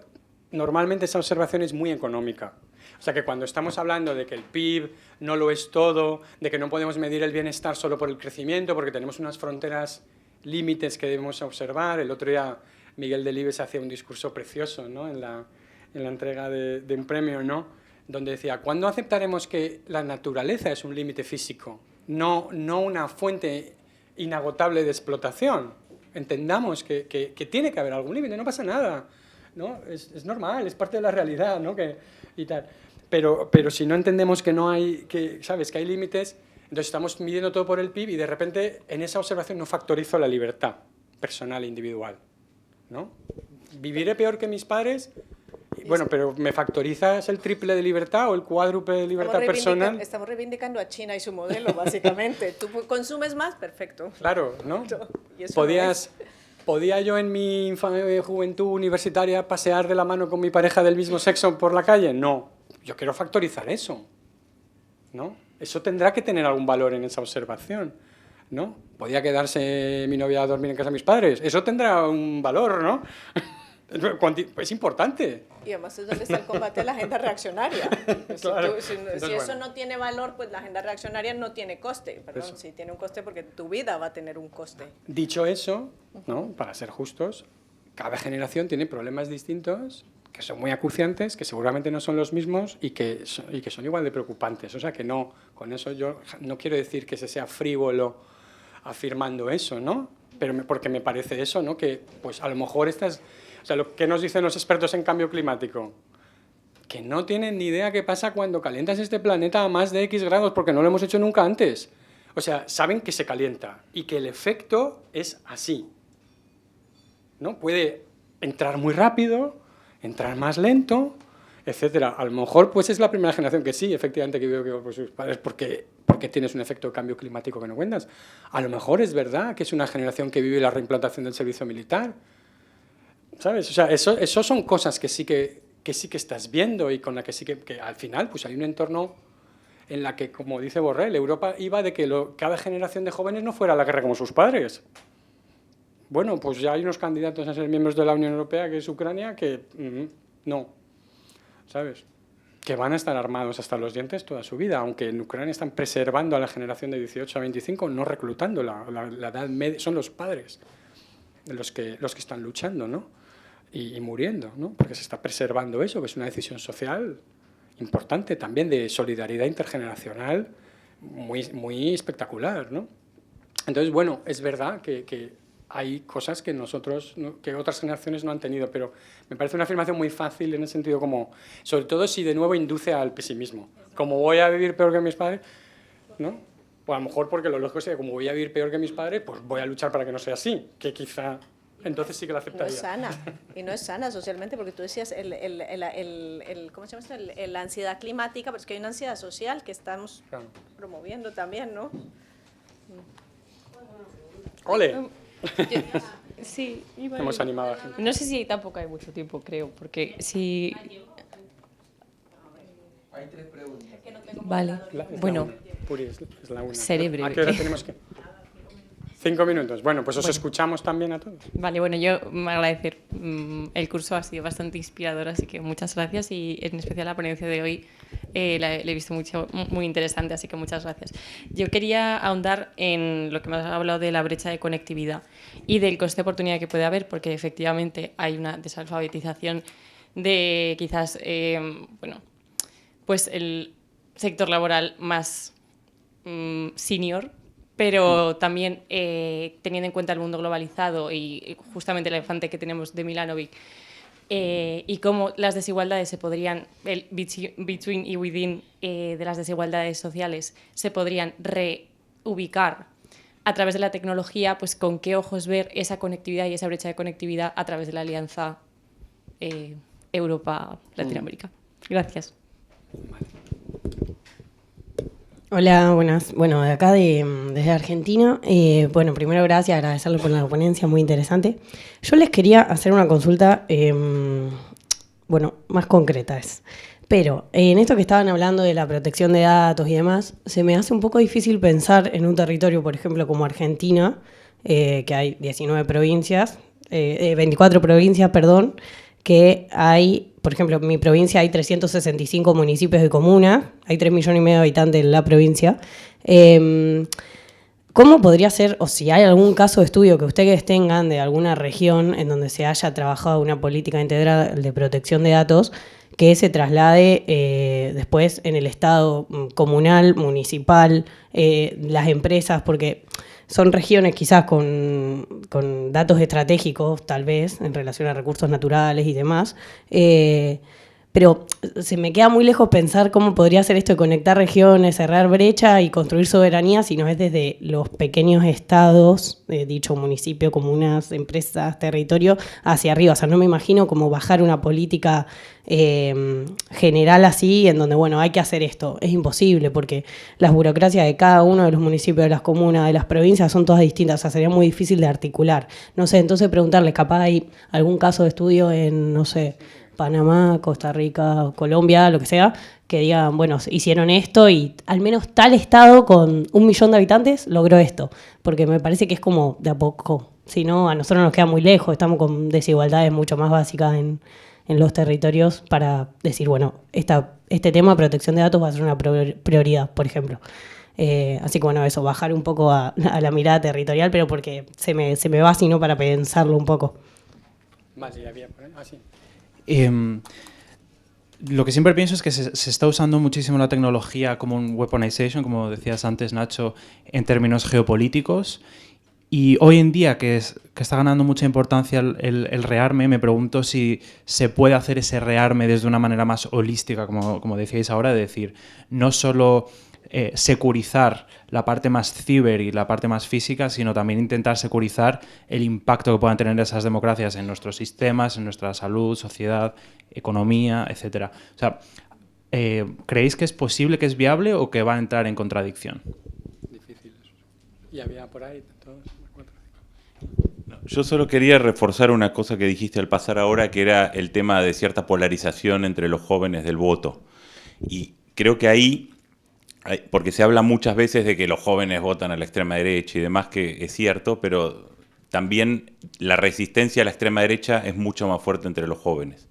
normalmente esa observación es muy económica. O sea, que cuando estamos hablando de que el PIB no lo es todo, de que no podemos medir el bienestar solo por el crecimiento, porque tenemos unas fronteras límites que debemos observar. El otro día Miguel Delibes hacía un discurso precioso, ¿no? en la entrega de un premio, ¿no? Donde decía, ¿cuándo aceptaremos que la naturaleza es un límite físico, no una fuente inagotable de explotación? Entendamos que tiene que haber algún límite, no pasa nada, ¿no? Es normal, es parte de la realidad, ¿no? Y tal. Pero si no entendemos que no hay, ¿sabes? Que hay límites, entonces estamos midiendo todo por el PIB y de repente en esa observación no factorizo la libertad personal e individual, ¿no? ¿Viviré peor que mis padres? Bueno, pero ¿me factorizas el triple de libertad o el cuádruple de libertad personal? Estamos reivindicando a China y su modelo, básicamente. Tú consumes más, perfecto. Claro, ¿no? Y eso ¿Podía yo en mi juventud universitaria pasear de la mano con mi pareja del mismo sexo por la calle? No. Yo quiero factorizar eso, ¿no? Eso tendrá que tener algún valor en esa observación, ¿no? ¿Podía quedarse mi novia a dormir en casa de mis padres? Eso tendrá un valor, ¿no? Es importante. Y además es donde está el combate a la agenda reaccionaria. Claro. Si eso no tiene valor, pues la agenda reaccionaria no tiene coste. Perdón, sí tiene un coste porque tu vida va a tener un coste. Dicho eso, ¿no? Para ser justos, cada generación tiene problemas distintos que son muy acuciantes, que seguramente no son los mismos y que son igual de preocupantes. O sea que no, con eso yo no quiero decir que se sea frívolo afirmando eso, ¿no? Pero porque me parece eso, ¿no? Que pues a lo mejor o sea, lo que nos dicen los expertos en cambio climático, que no tienen ni idea qué pasa cuando calientas este planeta a más de X grados, porque no lo hemos hecho nunca antes. O sea, saben que se calienta y que el efecto es así, ¿no? Puede entrar muy rápido, entrar más lento, etcétera. A lo mejor pues es la primera generación que sí, efectivamente, que vive con sus padres porque tienes un efecto de cambio climático que no cuentas. A lo mejor es verdad que es una generación que vive la reimplantación del servicio militar, ¿sabes? O sea, eso son cosas que sí que estás viendo y con la que sí que al final pues hay un entorno en la que, como dice Borrell, Europa iba de que cada generación de jóvenes no fuera a la guerra como sus padres. Bueno, pues ya hay unos candidatos a ser miembros de la Unión Europea, que es Ucrania, que no, ¿sabes? Que van a estar armados hasta los dientes toda su vida, aunque en Ucrania están preservando a la generación de 18 a 25, no reclutando la edad media, son los padres los que están luchando, ¿no? Y muriendo, ¿no? Porque se está preservando eso, que es una decisión social importante también, de solidaridad intergeneracional muy espectacular, ¿no? Entonces, bueno, es verdad que hay cosas que que otras generaciones no han tenido, pero me parece una afirmación muy fácil en el sentido como, sobre todo si de nuevo induce al pesimismo. Como voy a vivir peor que mis padres, ¿no? Pues a lo mejor porque lo lógico sería, como voy a vivir peor que mis padres, pues voy a luchar para que no sea así, que quizá entonces sí que la aceptaría. No es sana, y no es sana socialmente, porque tú decías ¿cómo se llama esto? La ansiedad climática, pero es que hay una ansiedad social que estamos promoviendo también, ¿no? ¡Ole! Sí, Hemos animado a gente. no sé si tampoco hay mucho tiempo, creo, porque si... Hay 3 preguntas. Vale, Es bueno, la una. Puri, es la una. seré breve. ¿A qué hora tenemos que...? 5 minutos. Bueno, pues os escuchamos también a todos. vale, bueno, yo me agradecer. El curso ha sido bastante inspirador, así que muchas gracias y en especial la ponencia de hoy la he visto muy interesante, así que muchas gracias. Yo quería ahondar en lo que me has hablado de la brecha de conectividad y del coste de oportunidad que puede haber, porque efectivamente hay una desalfabetización de quizás, bueno, pues sector laboral más senior, pero también teniendo en cuenta el mundo globalizado y justamente el elefante que tenemos de Milanovic, y cómo las desigualdades se podrían, el between y within de las desigualdades sociales se podrían reubicar a través de la tecnología, pues con qué ojos ver esa conectividad y esa brecha de conectividad a través de la alianza Europa-Latinoamérica. Gracias. Hola, buenas. Bueno, de acá desde Argentina. Bueno, primero gracias, agradecerle por la ponencia, muy interesante. Yo les quería hacer una consulta, bueno, más concreta es. Pero en esto que estaban hablando de la protección de datos y demás, se me hace un poco difícil pensar en un territorio, por ejemplo, como Argentina, que hay 19 provincias, 24 provincias, perdón, que hay, por ejemplo, en mi provincia hay 365 municipios y comunas, hay 3,5 millones de habitantes en la provincia. ¿Cómo podría ser, o si hay algún caso de estudio que ustedes tengan de alguna región en donde se haya trabajado una política integral de protección de datos que se traslade después en el Estado comunal, municipal, las empresas, porque son regiones quizás con datos estratégicos, tal vez, en relación a recursos naturales y demás, pero se me queda muy lejos pensar cómo podría ser esto de conectar regiones, cerrar brecha y construir soberanía si no es desde los pequeños estados, dicho municipio, comunas, empresas, territorio, hacia arriba. O sea, no me imagino cómo bajar una política general así, en donde, bueno, hay que hacer esto. Es imposible porque las burocracias de cada uno de los municipios, de las comunas, de las provincias son todas distintas. O sea, sería muy difícil de articular. No sé, entonces preguntarles, capaz hay algún caso de estudio en, no sé, Panamá, Costa Rica, Colombia, lo que sea, que digan, bueno, hicieron esto y al menos tal estado con 1 millón de habitantes logró esto, porque me parece que es como de a poco, si no, a nosotros nos queda muy lejos, estamos con desigualdades mucho más básicas en los territorios para decir, bueno, este tema de protección de datos va a ser una prioridad, por ejemplo. Así que bueno, eso, bajar un poco a la mirada territorial, pero porque se me va sino para pensarlo un poco. Vale, había por ahí. Ah, sí. Lo que siempre pienso es que se está usando muchísimo la tecnología como un weaponization, como decías antes, Nacho, en términos geopolíticos. Y hoy en día, que está ganando mucha importancia el rearme, me pregunto si se puede hacer ese rearme desde una manera más holística, como decíais ahora, de decir, no solo securizar la parte más ciber y la parte más física, sino también intentar securizar el impacto que puedan tener esas democracias en nuestros sistemas, en nuestra salud, sociedad, economía, etc. O sea, ¿creéis que es posible, que es viable o que va a entrar en contradicción? Difícil eso. Y había por ahí todos. Yo solo quería reforzar una cosa que dijiste al pasar ahora, que era el tema de cierta polarización entre los jóvenes del voto. Y creo que ahí, porque se habla muchas veces de que los jóvenes votan a la extrema derecha y demás, que es cierto, pero también la resistencia a la extrema derecha es mucho más fuerte entre los jóvenes.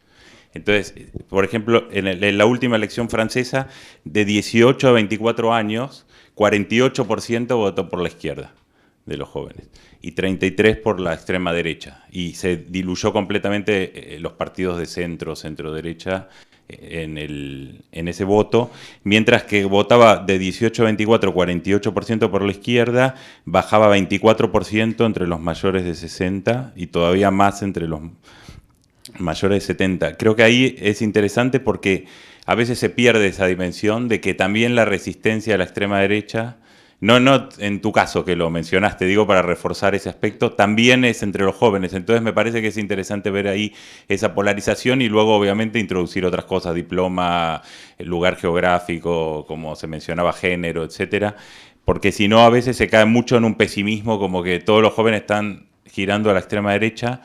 Entonces, por ejemplo, en la última elección francesa, de 18 a 24 años, 48% votó por la izquierda de los jóvenes y 33% por la extrema derecha. Y se diluyó completamente los partidos de centro, centro-derecha en ese voto, mientras que votaba de 18 a 24, 48% por la izquierda, bajaba 24% entre los mayores de 60 y todavía más entre los mayores de 70. Creo que ahí es interesante porque a veces se pierde esa dimensión de que también la resistencia a la extrema derecha, no en tu caso que lo mencionaste, digo para reforzar ese aspecto, también es entre los jóvenes. Entonces me parece que es interesante ver ahí esa polarización y luego obviamente introducir otras cosas, diploma, lugar geográfico, como se mencionaba, género, etcétera, porque si no a veces se cae mucho en un pesimismo como que todos los jóvenes están girando a la extrema derecha.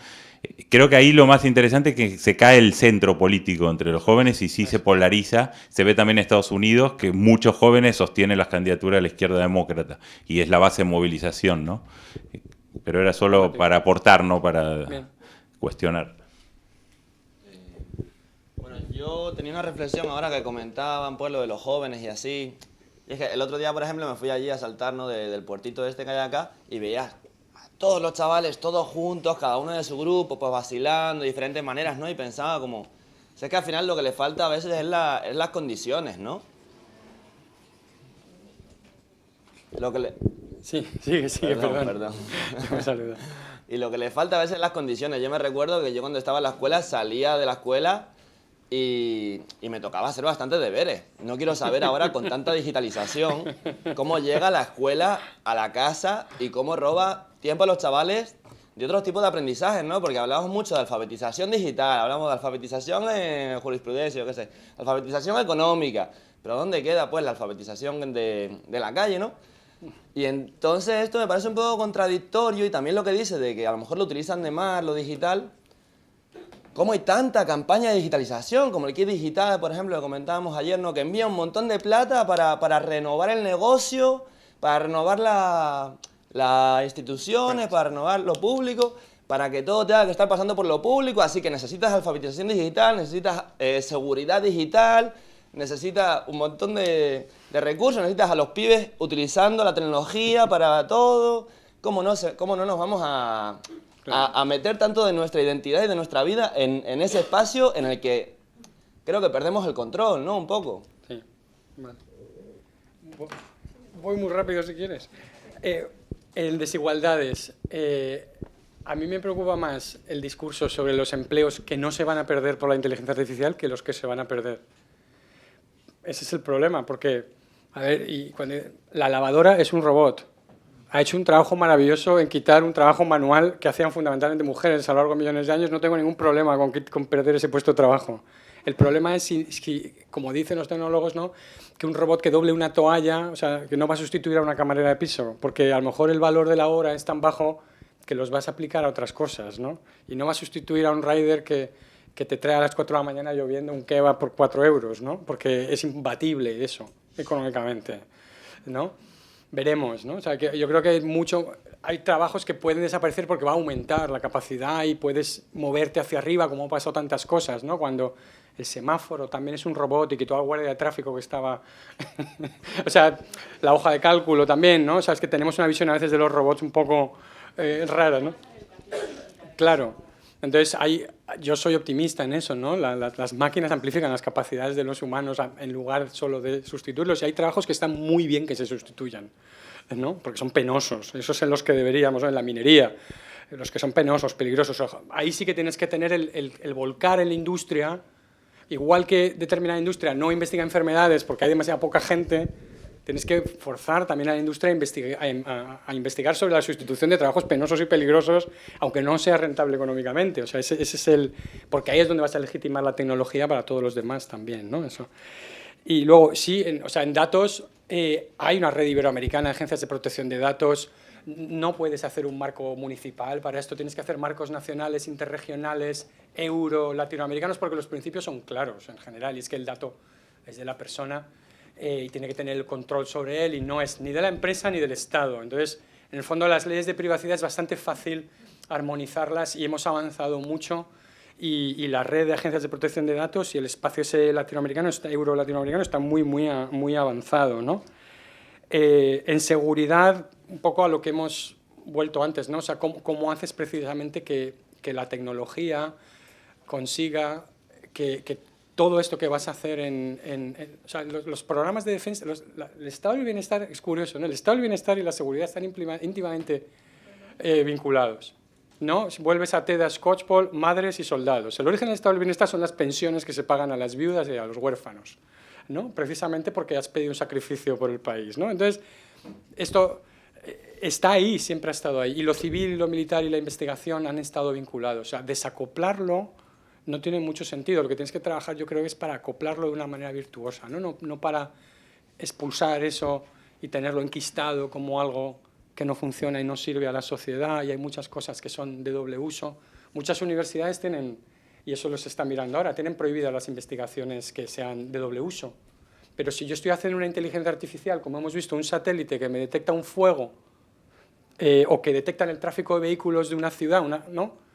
Creo que ahí lo más interesante es que se cae el centro político entre los jóvenes y sí se polariza. Se ve también en Estados Unidos que muchos jóvenes sostienen las candidaturas de la izquierda demócrata y es la base de movilización, ¿no? Pero era solo para aportar, no para cuestionar. Bueno, yo tenía una reflexión ahora que comentaban pues lo de los jóvenes y así. Y es que el otro día, por ejemplo, me fui allí a saltar, ¿no? del puertito este que hay acá y veía todos los chavales, todos juntos, cada uno de su grupo, pues vacilando de diferentes maneras, ¿no? Y pensaba como, sé que al final lo que le falta a veces es las condiciones, ¿no? Lo que le... Sí, sigue, Perdón. Un saludo. Y lo que le falta a veces es las condiciones. Yo me recuerdo que yo cuando estaba en la escuela salía de la escuela y me tocaba hacer bastantes deberes. No quiero saber ahora con tanta digitalización cómo llega la escuela a la casa y cómo roba tiempo a los chavales de otros tipos de aprendizajes, ¿no? Porque hablamos mucho de alfabetización digital, hablamos de alfabetización en jurisprudencia, yo qué sé, alfabetización económica. Pero ¿dónde queda pues la alfabetización de la calle, no? Y entonces esto me parece un poco contradictorio y también lo que dice de que a lo mejor lo utilizan de más, lo digital. ¿Cómo hay tanta campaña de digitalización? Como el kit digital, por ejemplo, que comentábamos ayer, ¿no? Que envía un montón de plata para renovar el negocio, para renovar las instituciones, para renovar lo público, para que todo tenga que estar pasando por lo público. Así que necesitas alfabetización digital, necesitas seguridad digital, necesitas un montón de recursos, necesitas a los pibes utilizando la tecnología para todo. ¿Cómo no nos vamos a meter tanto de nuestra identidad y de nuestra vida en ese espacio en el que creo que perdemos el control, ¿no? Un poco. Sí, vale. Voy muy rápido si quieres. En desigualdades, a mí me preocupa más el discurso sobre los empleos que no se van a perder por la inteligencia artificial que los que se van a perder. Ese es el problema, porque, a ver, la lavadora es un robot. Ha hecho un trabajo maravilloso en quitar un trabajo manual que hacían fundamentalmente mujeres a lo largo de millones de años. No tengo ningún problema con perder ese puesto de trabajo. El problema es si, como dicen los tecnólogos, ¿no?, que un robot que doble una toalla, o sea, que no va a sustituir a una camarera de piso, porque a lo mejor el valor de la hora es tan bajo que los vas a aplicar a otras cosas, ¿no? Y no va a sustituir a un rider que te trae a las 4 de la mañana lloviendo un kebab por 4 euros, ¿no? Porque es imbatible eso, económicamente, ¿no? Veremos, ¿no? O sea, que yo creo que hay trabajos que pueden desaparecer porque va a aumentar la capacidad y puedes moverte hacia arriba, como ha pasado tantas cosas, ¿no? Cuando el semáforo también es un robot y quitó al guardia de tráfico que estaba... o sea, la hoja de cálculo también, ¿no? O sea, es que tenemos una visión a veces de los robots un poco rara, ¿no? Claro. Entonces, yo soy optimista en eso, ¿no? Las máquinas amplifican las capacidades de los humanos en lugar solo de sustituirlos. Y hay trabajos que están muy bien que se sustituyan, ¿no? Porque son penosos. Esos son los que deberíamos, ¿no? En la minería, los que son penosos, peligrosos. Ahí sí que tienes que tener el volcar en la industria. Igual que determinada industria no investiga enfermedades porque hay demasiada poca gente, tienes que forzar también a la industria a investigar sobre la sustitución de trabajos penosos y peligrosos, aunque no sea rentable económicamente. O sea, ese es porque ahí es donde vas a legitimar la tecnología para todos los demás también, ¿no? Eso. Y luego, sí, en datos hay una red iberoamericana de agencias de protección de datos. No puedes hacer un marco municipal para esto, tienes que hacer marcos nacionales, interregionales, latinoamericanos, porque los principios son claros en general, y es que el dato es de la persona y tiene que tener el control sobre él, y no es ni de la empresa ni del Estado. Entonces, en el fondo, las leyes de privacidad es bastante fácil armonizarlas y hemos avanzado mucho, y la red de agencias de protección de datos y el espacio ese latinoamericano, euro-latinoamericano, está muy avanzado, ¿no? En seguridad, un poco a lo que hemos vuelto antes, ¿no? O sea, cómo haces precisamente que la tecnología consiga que todo esto que vas a hacer o sea, los programas de defensa, el estado del bienestar es curioso, ¿no? El estado del bienestar y la seguridad están íntimamente vinculados, ¿no? Si vuelves a Teda Skocpol, madres y soldados. El origen del estado del bienestar son las pensiones que se pagan a las viudas y a los huérfanos, ¿no? Precisamente porque has pedido un sacrificio por el país, ¿no? Entonces, esto está ahí, siempre ha estado ahí. Y lo civil, lo militar y la investigación han estado vinculados. O sea, desacoplarlo no tiene mucho sentido. Lo que tienes que trabajar, yo creo, es para acoplarlo de una manera virtuosa, ¿no? No para expulsar eso y tenerlo enquistado como algo que no funciona y no sirve a la sociedad. Y hay muchas cosas que son de doble uso. Muchas universidades tienen, y eso lo se está mirando ahora, tienen prohibidas las investigaciones que sean de doble uso. Pero si yo estoy haciendo una inteligencia artificial, como hemos visto, un satélite que me detecta un fuego o que detecta el tráfico de vehículos de una ciudad, ¿no?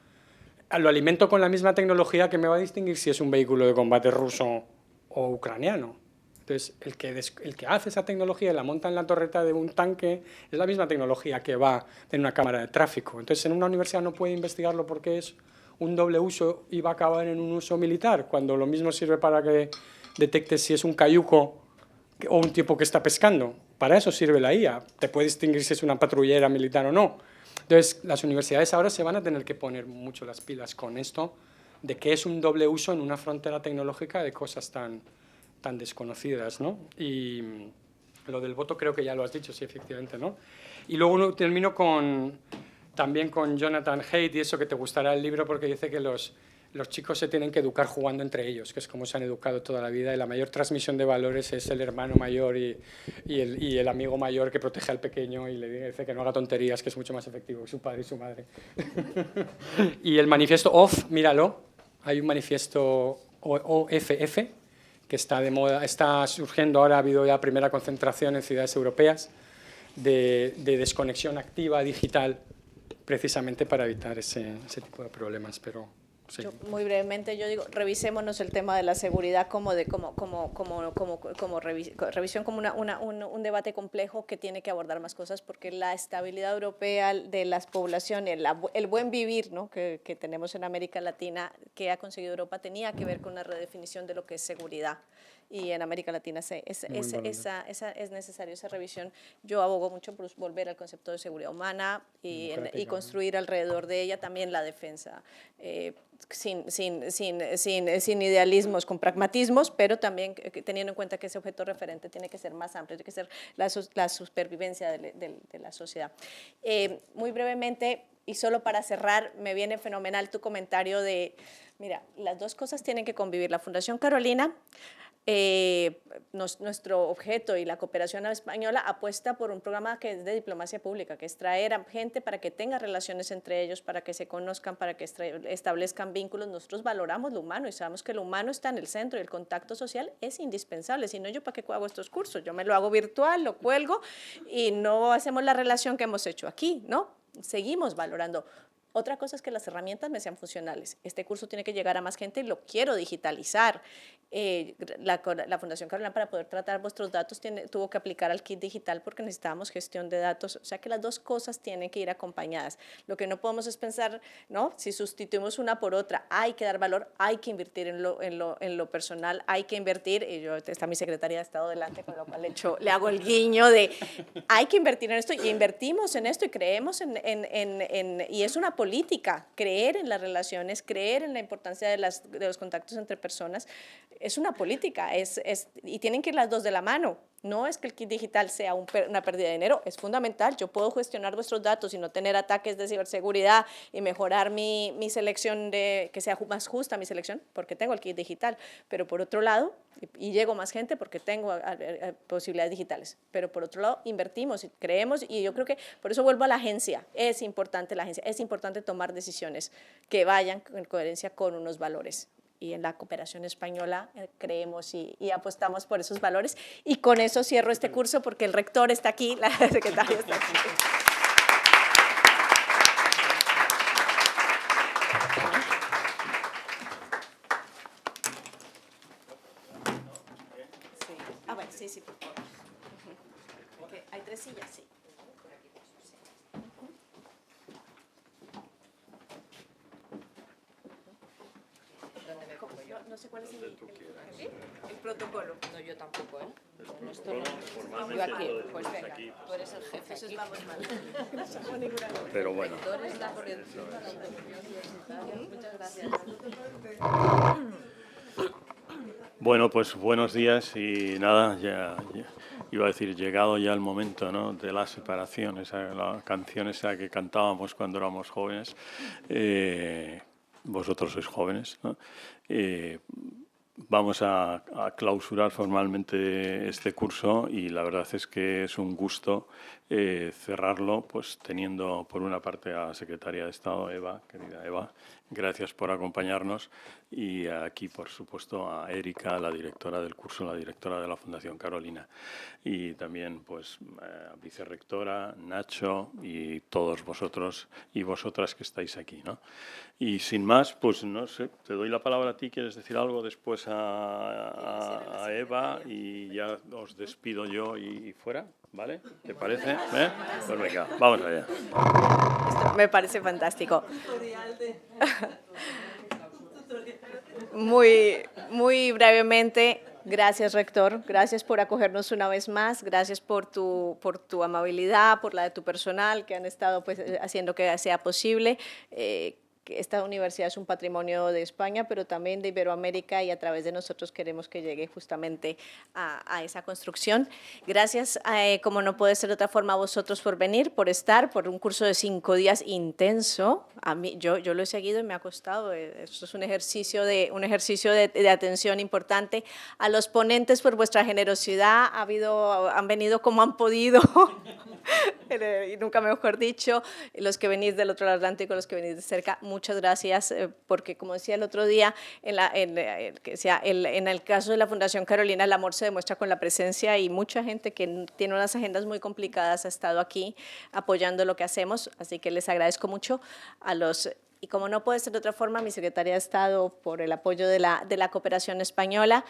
Lo alimento con la misma tecnología que me va a distinguir si es un vehículo de combate ruso o ucraniano. Entonces, el que hace esa tecnología y la monta en la torreta de un tanque es la misma tecnología que va en una cámara de tráfico. Entonces, en una universidad no puede investigarlo porque es un doble uso y va a acabar en un uso militar, cuando lo mismo sirve para que detecte si es un cayuco o un tipo que está pescando. Para eso sirve la IA. Te puede distinguir si es una patrullera militar o no. Entonces, las universidades ahora se van a tener que poner mucho las pilas con esto, de qué es un doble uso en una frontera tecnológica de cosas tan desconocidas, ¿no? Y lo del voto creo que ya lo has dicho, sí, efectivamente, ¿no? Y luego termino también con Jonathan Haidt, y eso que te gustará el libro, porque dice que los chicos se tienen que educar jugando entre ellos, que es como se han educado toda la vida, y la mayor transmisión de valores es el hermano mayor y el amigo mayor que protege al pequeño y le dice que no haga tonterías, que es mucho más efectivo que su padre y su madre. Y el manifiesto OFF, míralo, hay un manifiesto OFF que está de moda, está surgiendo ahora, ha habido ya primera concentración en ciudades europeas de desconexión activa digital, precisamente para evitar ese tipo de problemas, pero... Sí. Muy brevemente, yo digo, revisémonos el tema de la seguridad como revisión, como un debate complejo que tiene que abordar más cosas, porque la estabilidad europea de las poblaciones, el buen vivir, ¿no?, que tenemos en América Latina, que ha conseguido Europa, tenía que ver con una redefinición de lo que es seguridad. Y en América Latina es necesaria esa revisión. Yo abogo mucho por volver al concepto de seguridad humana y construir alrededor de ella también la defensa, sin idealismos, con pragmatismos, pero también teniendo en cuenta que ese objeto referente tiene que ser más amplio, tiene que ser la supervivencia de la sociedad. Muy brevemente, y solo para cerrar, me viene fenomenal tu comentario de, mira, las dos cosas tienen que convivir. La Fundación Carolina, nuestro objeto y la cooperación española apuesta por un programa que es de diplomacia pública, que es traer a gente para que tenga relaciones entre ellos, para que se conozcan, para que establezcan vínculos. Nosotros valoramos lo humano y sabemos que lo humano está en el centro y el contacto social es indispensable. Si no, ¿yo para qué hago estos cursos? Yo me lo hago virtual, lo cuelgo y no hacemos la relación que hemos hecho aquí, ¿no? Seguimos valorando. Otra cosa es que las herramientas me sean funcionales. Este curso tiene que llegar a más gente y lo quiero digitalizar. La Fundación Carolina, para poder tratar vuestros datos, tuvo que aplicar al kit digital porque necesitábamos gestión de datos. O sea que las dos cosas tienen que ir acompañadas. Lo que no podemos es pensar, ¿no?, si sustituimos una por otra, hay que dar valor, hay que invertir en lo personal, hay que invertir, y está mi secretaria de Estado delante, con lo cual le hago el guiño de hay que invertir en esto, y invertimos en esto y creemos y es una política, creer en las relaciones, creer en la importancia de los contactos entre personas, es una política, y tienen que ir las dos de la mano. No es que el kit digital sea una pérdida de dinero, es fundamental. Yo puedo gestionar vuestros datos y no tener ataques de ciberseguridad y mejorar mi selección, que sea más justa mi selección, porque tengo el kit digital. Pero por otro lado, y llego más gente porque tengo posibilidades digitales. Pero por otro lado, invertimos y creemos, y yo creo que por eso vuelvo a la agencia. Es importante la agencia, es importante tomar decisiones que vayan en coherencia con unos valores. Y en la cooperación española creemos y apostamos por esos valores. Y con eso cierro este curso porque el rector está aquí, la secretaria está aquí. Sí. Ah, bueno, sí, por favor. Okay. Hay 3 sillas, sí. No sé cuál es el protocolo. No, yo tampoco, ¿eh? No estoy yo aquí, pues venga, tú eres el jefe aquí. Vamos mal. Pero bueno. Tú eres la coordinación para la universitaria. Muchas gracias. Bueno, pues buenos días y nada, ya iba a decir, llegado ya el momento, ¿no?, de la separación, la canción esa que cantábamos cuando éramos jóvenes. Vosotros sois jóvenes, ¿no? Vamos a clausurar formalmente este curso y la verdad es que es un gusto cerrarlo, pues teniendo por una parte a la secretaria de Estado, Eva, querida Eva, gracias por acompañarnos, y aquí por supuesto a Erika, la directora del curso, la directora de la Fundación Carolina, y también pues vicerrectora, Nacho y todos vosotros y vosotras que estáis aquí, ¿no? Y sin más, pues no sé, te doy la palabra a ti, ¿quieres decir algo? Después a Eva y ya os despido yo y fuera, ¿vale? ¿Te parece? Pues venga, vamos allá. Esto me parece fantástico. Muy brevemente, Gracias, rector. Gracias por acogernos una vez más. Gracias por tu amabilidad, por la de tu personal, que han estado pues, haciendo que sea posible. Que esta universidad es un patrimonio de España, pero también de Iberoamérica, y a través de nosotros queremos que llegue justamente a esa construcción. Gracias, como no puede ser de otra forma, a vosotros por venir, por estar, por un curso de 5 días intenso. A mí, yo lo he seguido y me ha costado. Esto es un ejercicio de atención importante. A los ponentes por vuestra generosidad, han venido como han podido. Y nunca mejor dicho, los que venís del otro lado del Atlántico, los que venís de cerca, muchas gracias, porque como decía el otro día, en el caso de la Fundación Carolina, el amor se demuestra con la presencia, y mucha gente que tiene unas agendas muy complicadas ha estado aquí apoyando lo que hacemos, así que les agradezco mucho a los... Y como no puede ser de otra forma, mi secretaria de Estado por el apoyo de la cooperación española,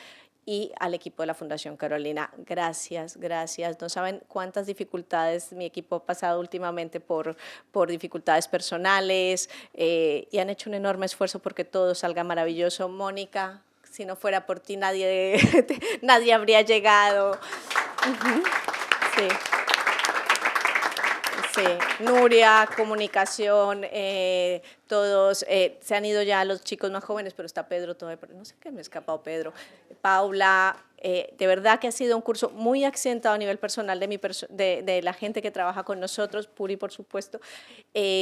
y al equipo de la Fundación Carolina. Gracias, gracias. No saben cuántas dificultades mi equipo ha pasado últimamente por dificultades personales, y han hecho un enorme esfuerzo porque todo salga maravilloso. Mónica, si no fuera por ti nadie habría llegado. Sí. Sí, Nuria, comunicación, todos, se han ido ya los chicos más jóvenes, pero está Pedro todavía, no sé qué me ha escapado Pedro, Paula, de verdad que ha sido un curso muy accidentado a nivel personal de la gente que trabaja con nosotros, Puri por supuesto,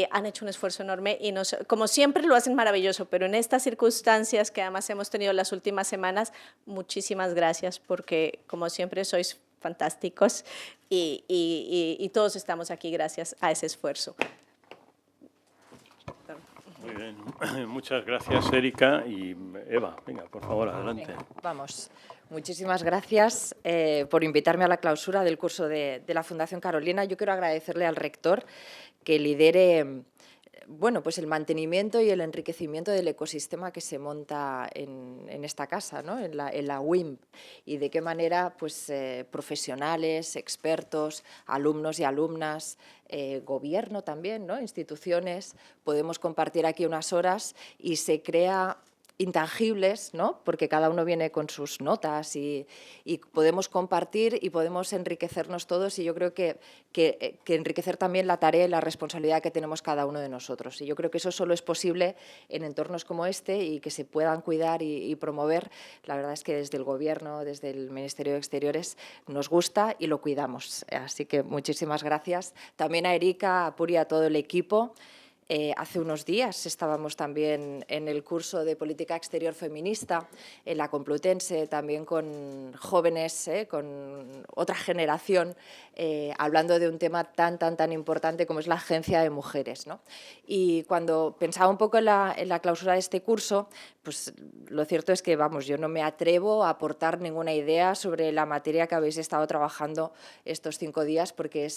han hecho un esfuerzo enorme y como siempre lo hacen maravilloso, pero en estas circunstancias que además hemos tenido las últimas semanas, muchísimas gracias porque como siempre sois fantásticos y todos estamos aquí gracias a ese esfuerzo. Muy bien, muchas gracias Erika y Eva, venga, por favor, adelante. Venga, vamos, muchísimas gracias por invitarme a la clausura del curso de la Fundación Carolina. Yo quiero agradecerle al rector que lidere bueno, pues el mantenimiento y el enriquecimiento del ecosistema que se monta en esta casa, ¿no? en la UIMP, y de qué manera pues, profesionales, expertos, alumnos y alumnas, gobierno también, ¿no? instituciones, podemos compartir aquí unas horas y se crea intangibles, ¿no? porque cada uno viene con sus notas y podemos compartir y podemos enriquecernos todos, y yo creo que enriquecer también la tarea y la responsabilidad que tenemos cada uno de nosotros. Y yo creo que eso solo es posible en entornos como este y que se puedan cuidar y promover. La verdad es que desde el Gobierno, desde el Ministerio de Exteriores, nos gusta y lo cuidamos. Así que muchísimas gracias. También a Erika, a Puri, a todo el equipo. Hace unos días estábamos también en el curso de Política Exterior Feminista en la Complutense, también con jóvenes, con otra generación, hablando de un tema tan importante como es la Agencia de Mujeres, ¿no? Y cuando pensaba un poco en la clausura de este curso, pues lo cierto es que, vamos, yo no me atrevo a aportar ninguna idea sobre la materia que habéis estado trabajando estos 5 días, porque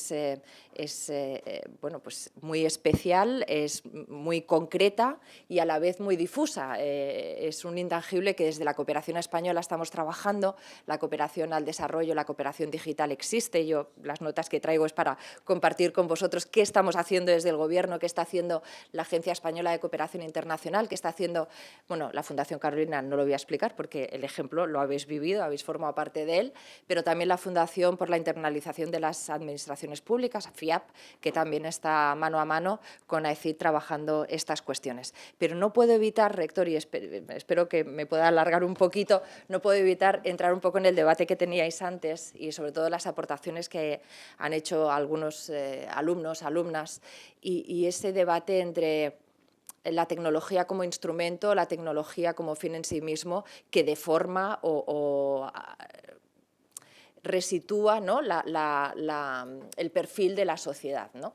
bueno, pues muy especial, es muy concreta y a la vez muy difusa. Es un intangible que desde la cooperación española estamos trabajando, la cooperación al desarrollo, la cooperación digital existe. Yo las notas que traigo es para compartir con vosotros qué estamos haciendo desde el Gobierno, qué está haciendo la Agencia Española de Cooperación Internacional, qué está haciendo, bueno, la Fundación Carolina no lo voy a explicar porque el ejemplo lo habéis vivido, habéis formado parte de él, pero también la Fundación por la Internalización de las Administraciones Públicas, FIAP, que también está mano a mano con AECID trabajando estas cuestiones. Pero no puedo evitar, rector, y espero que me pueda alargar un poquito, no puedo evitar entrar un poco en el debate que teníais antes y sobre todo las aportaciones que han hecho algunos alumnos, alumnas, y ese debate entre la tecnología como instrumento, la tecnología como fin en sí mismo, que deforma o resitúa, ¿no? el perfil de la sociedad, ¿no?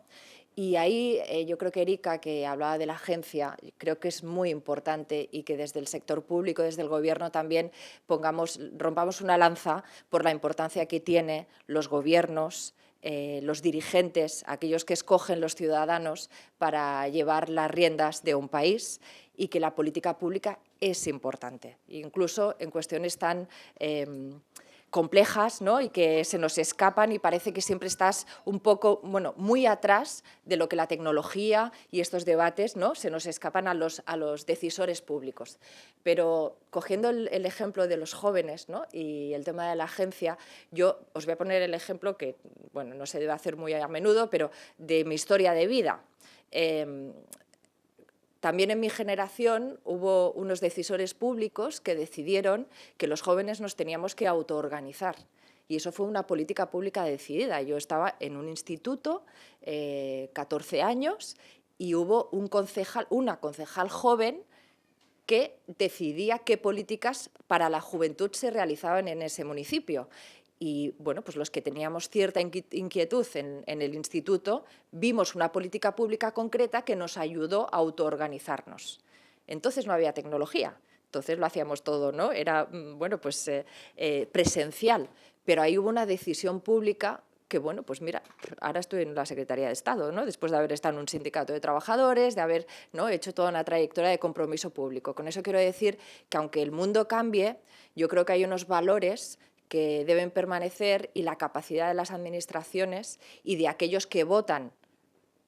Y ahí yo creo que Erika, que hablaba de la agencia, creo que es muy importante y que desde el sector público, desde el Gobierno también rompamos una lanza por la importancia que tiene los gobiernos, los dirigentes, aquellos que escogen los ciudadanos para llevar las riendas de un país, y que la política pública es importante, incluso en cuestiones tan complejas, ¿no? Y que se nos escapan y parece que siempre estás un poco, bueno, muy atrás de lo que la tecnología y estos debates, ¿no? Se nos escapan a los decisores públicos. Pero cogiendo el ejemplo de los jóvenes, ¿no? Y el tema de la agencia, yo os voy a poner el ejemplo que, bueno, no se debe hacer muy a menudo, pero de mi historia de vida. También en mi generación hubo unos decisores públicos que decidieron que los jóvenes nos teníamos que autoorganizar. Y eso fue una política pública decidida. Yo estaba en un instituto, 14 años, y hubo una concejal joven que decidía qué políticas para la juventud se realizaban en ese municipio. Y bueno, pues los que teníamos cierta inquietud en el instituto vimos una política pública concreta que nos ayudó a autoorganizarnos. Entonces no había tecnología, entonces lo hacíamos todo, ¿no? Era, bueno, pues presencial, pero ahí hubo una decisión pública que, bueno, pues mira, ahora estoy en la Secretaría de Estado, ¿no? Después de haber estado en un sindicato de trabajadores, de haber, ¿no?, hecho toda una trayectoria de compromiso público. Con eso quiero decir que aunque el mundo cambie, yo creo que hay unos valores que deben permanecer y la capacidad de las administraciones y de aquellos que votan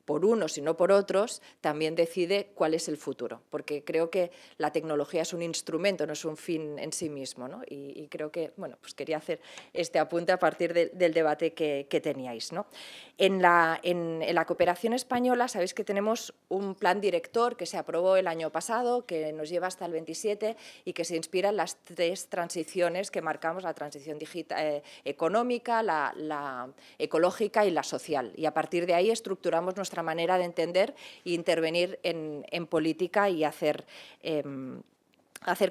por unos y no por otros, también decide cuál es el futuro, porque creo que la tecnología es un instrumento, no es un fin en sí mismo, ¿no? Y creo que, bueno, pues quería hacer este apunte a partir del debate que teníais, ¿no? En la cooperación española sabéis que tenemos un plan director que se aprobó el año pasado, que nos lleva hasta el 27 y que se inspira en las 3 transiciones que marcamos, la transición digital, económica, la ecológica y la social. Y a partir de ahí estructuramos nuestra manera de entender e intervenir en política y hacer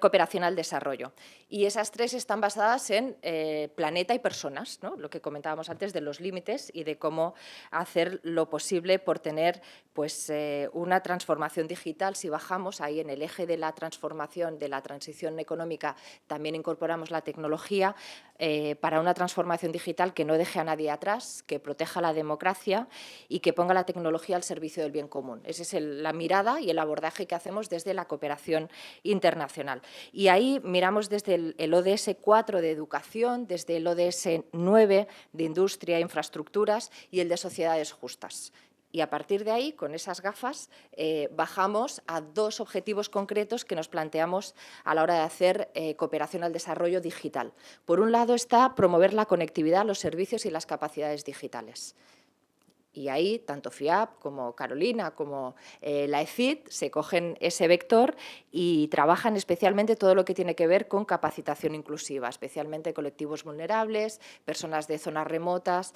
cooperación al desarrollo. Y esas 3 están basadas en planeta y personas, ¿no? Lo que comentábamos antes de los límites y de cómo hacer lo posible por tener pues, una transformación digital. Si bajamos ahí en el eje de la transformación, de la transición económica, también incorporamos la tecnología para una transformación digital que no deje a nadie atrás, que proteja la democracia y que ponga la tecnología al servicio del bien común. Esa es la mirada y el abordaje que hacemos desde la cooperación internacional. Y ahí miramos desde el ODS 4 de educación, desde el ODS 9 de industria e infraestructuras y el de sociedades justas. Y a partir de ahí, con esas gafas, bajamos a 2 objetivos concretos que nos planteamos a la hora de hacer cooperación al desarrollo digital. Por un lado está promover la conectividad, los servicios y las capacidades digitales. Y ahí, tanto FIAP como Carolina, como la ECID, se cogen ese vector y trabajan especialmente todo lo que tiene que ver con capacitación inclusiva, especialmente colectivos vulnerables, personas de zonas remotas,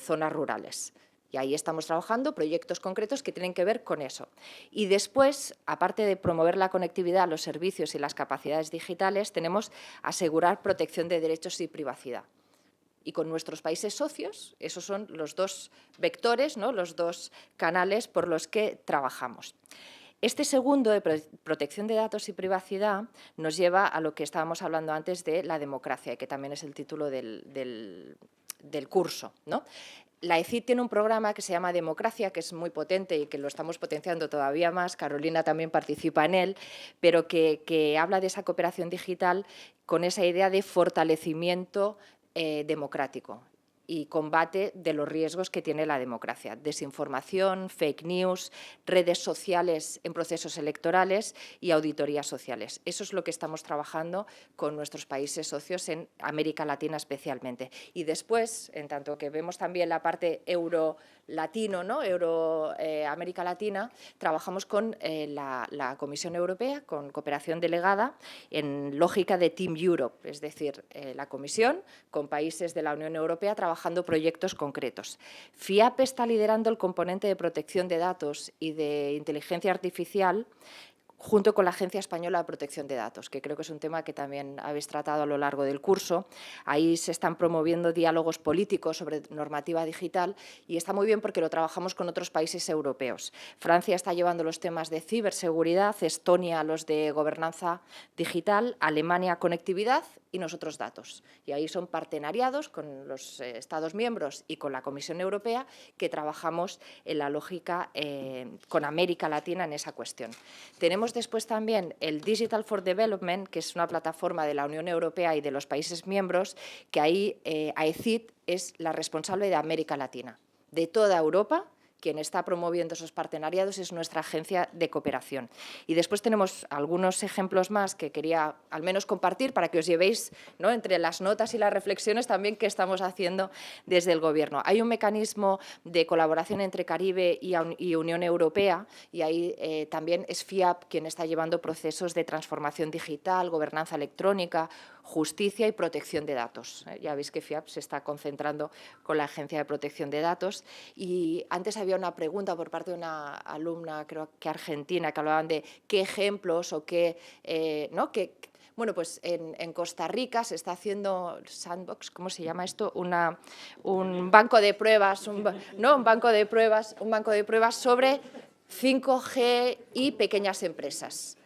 zonas rurales. Y ahí estamos trabajando proyectos concretos que tienen que ver con eso. Y después, aparte de promover la conectividad, los servicios y las capacidades digitales, tenemos asegurar protección de derechos y privacidad. Y con nuestros países socios, esos son los 2 vectores, ¿no?, los 2 canales por los que trabajamos. Este segundo, de protección de datos y privacidad, nos lleva a lo que estábamos hablando antes de la democracia, que también es el título del curso, ¿no? La ECID tiene un programa que se llama Democracia, que es muy potente y que lo estamos potenciando todavía más. Carolina también participa en él, pero que habla de esa cooperación digital con esa idea de fortalecimiento democrático y combate de los riesgos que tiene la democracia. Desinformación, fake news, redes sociales en procesos electorales y auditorías sociales. Eso es lo que estamos trabajando con nuestros países socios en América Latina especialmente. Y después, en tanto que vemos también la parte euro-latino, ¿no?, América Latina, trabajamos con la Comisión Europea, con cooperación delegada, en lógica de Team Europe, es decir, la Comisión con países de la Unión Europea trabajando proyectos concretos. FIAP está liderando el componente de protección de datos y de inteligencia artificial junto con la Agencia Española de Protección de Datos, que creo que es un tema que también habéis tratado a lo largo del curso. Ahí se están promoviendo diálogos políticos sobre normativa digital y está muy bien porque lo trabajamos con otros países europeos. Francia está llevando los temas de ciberseguridad, Estonia los de gobernanza digital, Alemania conectividad y nosotros datos. Y ahí son partenariados con los Estados miembros y con la Comisión Europea que trabajamos en la lógica con América Latina en esa cuestión. Tenemos después también el Digital for Development, que es una plataforma de la Unión Europea y de los países miembros, que ahí AECID es la responsable de América Latina, de toda Europa. Quien está promoviendo esos partenariados es nuestra agencia de cooperación. Y después tenemos algunos ejemplos más que quería al menos compartir para que os llevéis, ¿no?, entre las notas y las reflexiones también que estamos haciendo desde el Gobierno. Hay un mecanismo de colaboración entre Caribe y Unión Europea y ahí también es FIAP quien está llevando procesos de transformación digital, gobernanza electrónica, justicia y protección de datos. Ya veis que FIAP se está concentrando con la Agencia de Protección de Datos. Y antes había una pregunta por parte de una alumna, creo que argentina, que hablaban de qué ejemplos o qué, ¿no? Bueno, pues en Costa Rica se está haciendo sandbox, ¿cómo se llama esto? Un banco de pruebas, un banco de pruebas sobre 5G y pequeñas empresas,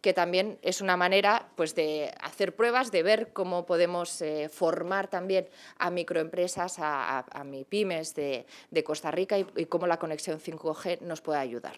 que también es una manera, pues, de hacer pruebas, de ver cómo podemos formar también a microempresas, a MIPYMES de Costa Rica y cómo la conexión 5G nos puede ayudar.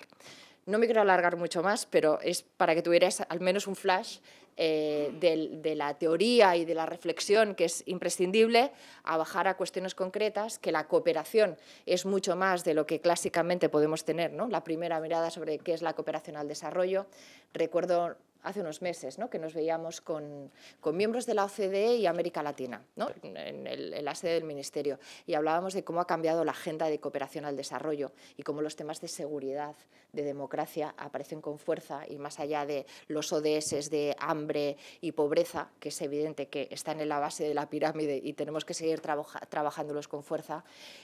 No me quiero alargar mucho más, pero es para que tuvierais al menos un flash de la teoría y de la reflexión, que es imprescindible, a bajar a cuestiones concretas, que la cooperación es mucho más de lo que clásicamente podemos tener, ¿no? La primera mirada sobre qué es la cooperación al desarrollo. Recuerdo hace unos meses, ¿no?, que nos veíamos con miembros de la OCDE y América Latina, ¿no?, en la sede del Ministerio, y hablábamos de cómo ha cambiado la agenda de cooperación al desarrollo y cómo los temas de seguridad, de democracia, aparecen con fuerza, y más allá de los ODS de hambre y pobreza, que es evidente que están en la base de la pirámide y tenemos que seguir trabajándolos con fuerza,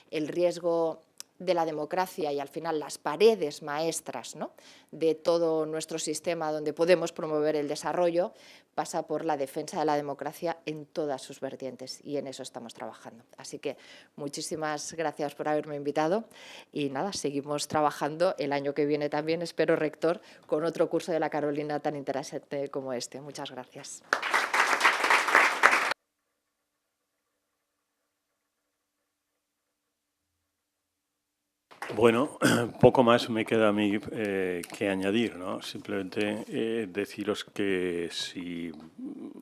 el riesgo de la democracia y al final las paredes maestras, ¿no?, de todo nuestro sistema donde podemos promover el desarrollo pasa por la defensa de la democracia en todas sus vertientes, y en eso estamos trabajando. Así que muchísimas gracias por haberme invitado y nada, seguimos trabajando el año que viene también, espero, rector, con otro curso de la Carolina tan interesante como este. Muchas gracias. Bueno, poco más me queda a mí que añadir, ¿no? Simplemente deciros que si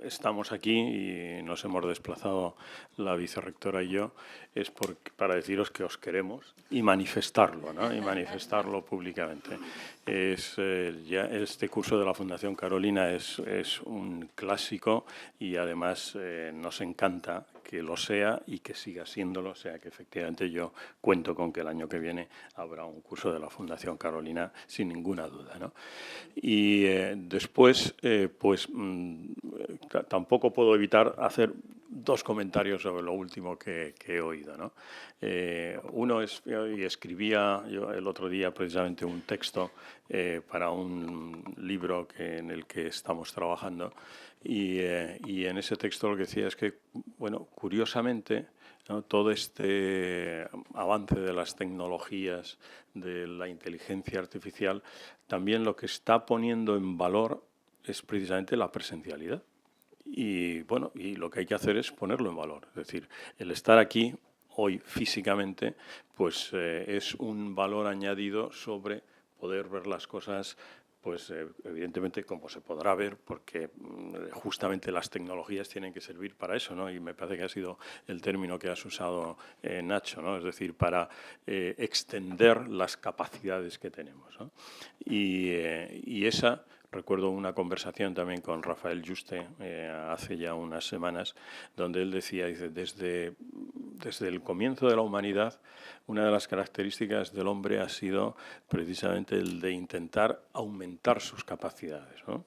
estamos aquí y nos hemos desplazado la vicerrectora y yo, es para deciros que os queremos y manifestarlo, ¿no?, y manifestarlo públicamente. Ya este curso de la Fundación Carolina es un clásico y además nos encanta que lo sea y que siga siéndolo, o sea que efectivamente yo cuento con que el año que viene habrá un curso de la Fundación Carolina sin ninguna duda, ¿no? Y después, pues tampoco puedo evitar hacer dos comentarios sobre lo último que he oído, ¿no? Uno es, y escribía yo el otro día precisamente un texto para un libro en el que estamos trabajando, y en ese texto lo que decía es que, bueno, curiosamente, ¿no?, todo este avance de las tecnologías, de la inteligencia artificial, también lo que está poniendo en valor es precisamente la presencialidad. Y bueno, y lo que hay que hacer es ponerlo en valor. Es decir, el estar aquí hoy físicamente, pues es un valor añadido sobre poder ver las cosas, pues evidentemente como se podrá ver, porque justamente las tecnologías tienen que servir para eso, ¿no? Y me parece que ha sido el término que has usado, Nacho, ¿no? Es decir, para extender las capacidades que tenemos, ¿no? Y esa... Recuerdo una conversación también con Rafael Yuste hace ya unas semanas, donde él decía, dice, desde el comienzo de la humanidad, una de las características del hombre ha sido precisamente el de intentar aumentar sus capacidades, ¿no?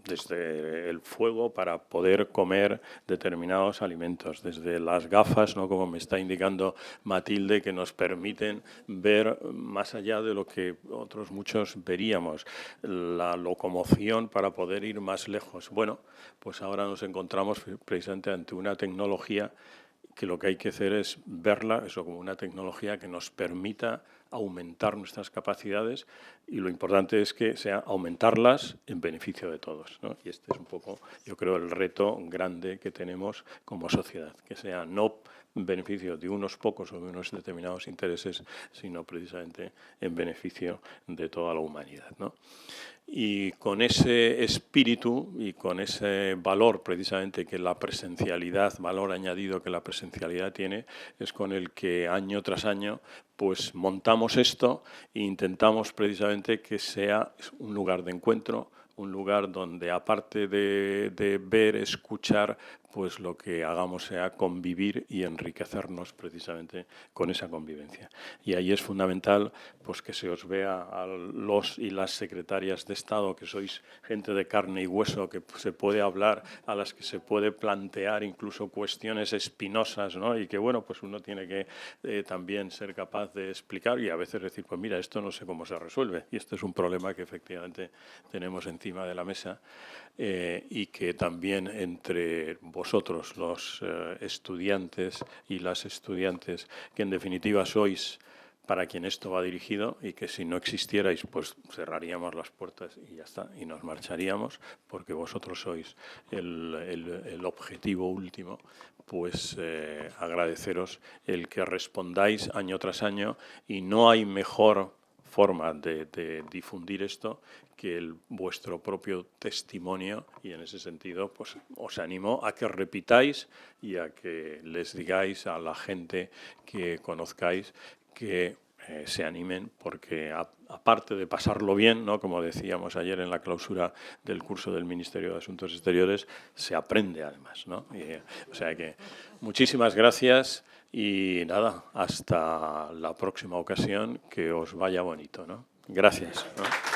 Desde el fuego para poder comer determinados alimentos, desde las gafas, ¿no?, como me está indicando Matilde, que nos permiten ver más allá de lo que otros muchos veríamos, la locomoción para poder ir más lejos. Bueno, pues ahora nos encontramos precisamente ante una tecnología que lo que hay que hacer es verla, eso, como una tecnología que nos permita aumentar nuestras capacidades y lo importante es que sea aumentarlas en beneficio de todos, ¿no? Y este es un poco, yo creo, el reto grande que tenemos como sociedad, que sea no en beneficio de unos pocos o de unos determinados intereses, sino precisamente en beneficio de toda la humanidad, ¿no? Y con ese espíritu y con ese valor precisamente que la presencialidad, valor añadido que la presencialidad tiene, es con el que año tras año pues montamos esto e intentamos precisamente que sea un lugar de encuentro, un lugar donde aparte de ver, escuchar, pues lo que hagamos sea convivir y enriquecernos precisamente con esa convivencia. Y ahí es fundamental pues que se os vea a los y las secretarias de Estado, que sois gente de carne y hueso, que se puede hablar, a las que se puede plantear incluso cuestiones espinosas, ¿no? Y que bueno, pues uno tiene que también ser capaz de explicar y a veces decir, pues mira, esto no sé cómo se resuelve. Y este es un problema que efectivamente tenemos encima de la mesa y que también entre vosotros, los estudiantes y las estudiantes, que en definitiva sois para quien esto va dirigido y que si no existierais, pues cerraríamos las puertas y ya está, y nos marcharíamos, porque vosotros sois el objetivo último, pues agradeceros el que respondáis año tras año y no hay mejor forma de difundir esto que vuestro propio testimonio y en ese sentido pues os animo a que repitáis y a que les digáis a la gente que conozcáis que se animen porque aparte de pasarlo bien, ¿no? Como decíamos ayer en la clausura del curso del Ministerio de Asuntos Exteriores, se aprende además, ¿no? O sea que muchísimas gracias y nada, hasta la próxima ocasión, que os vaya bonito, ¿no? Gracias, ¿no?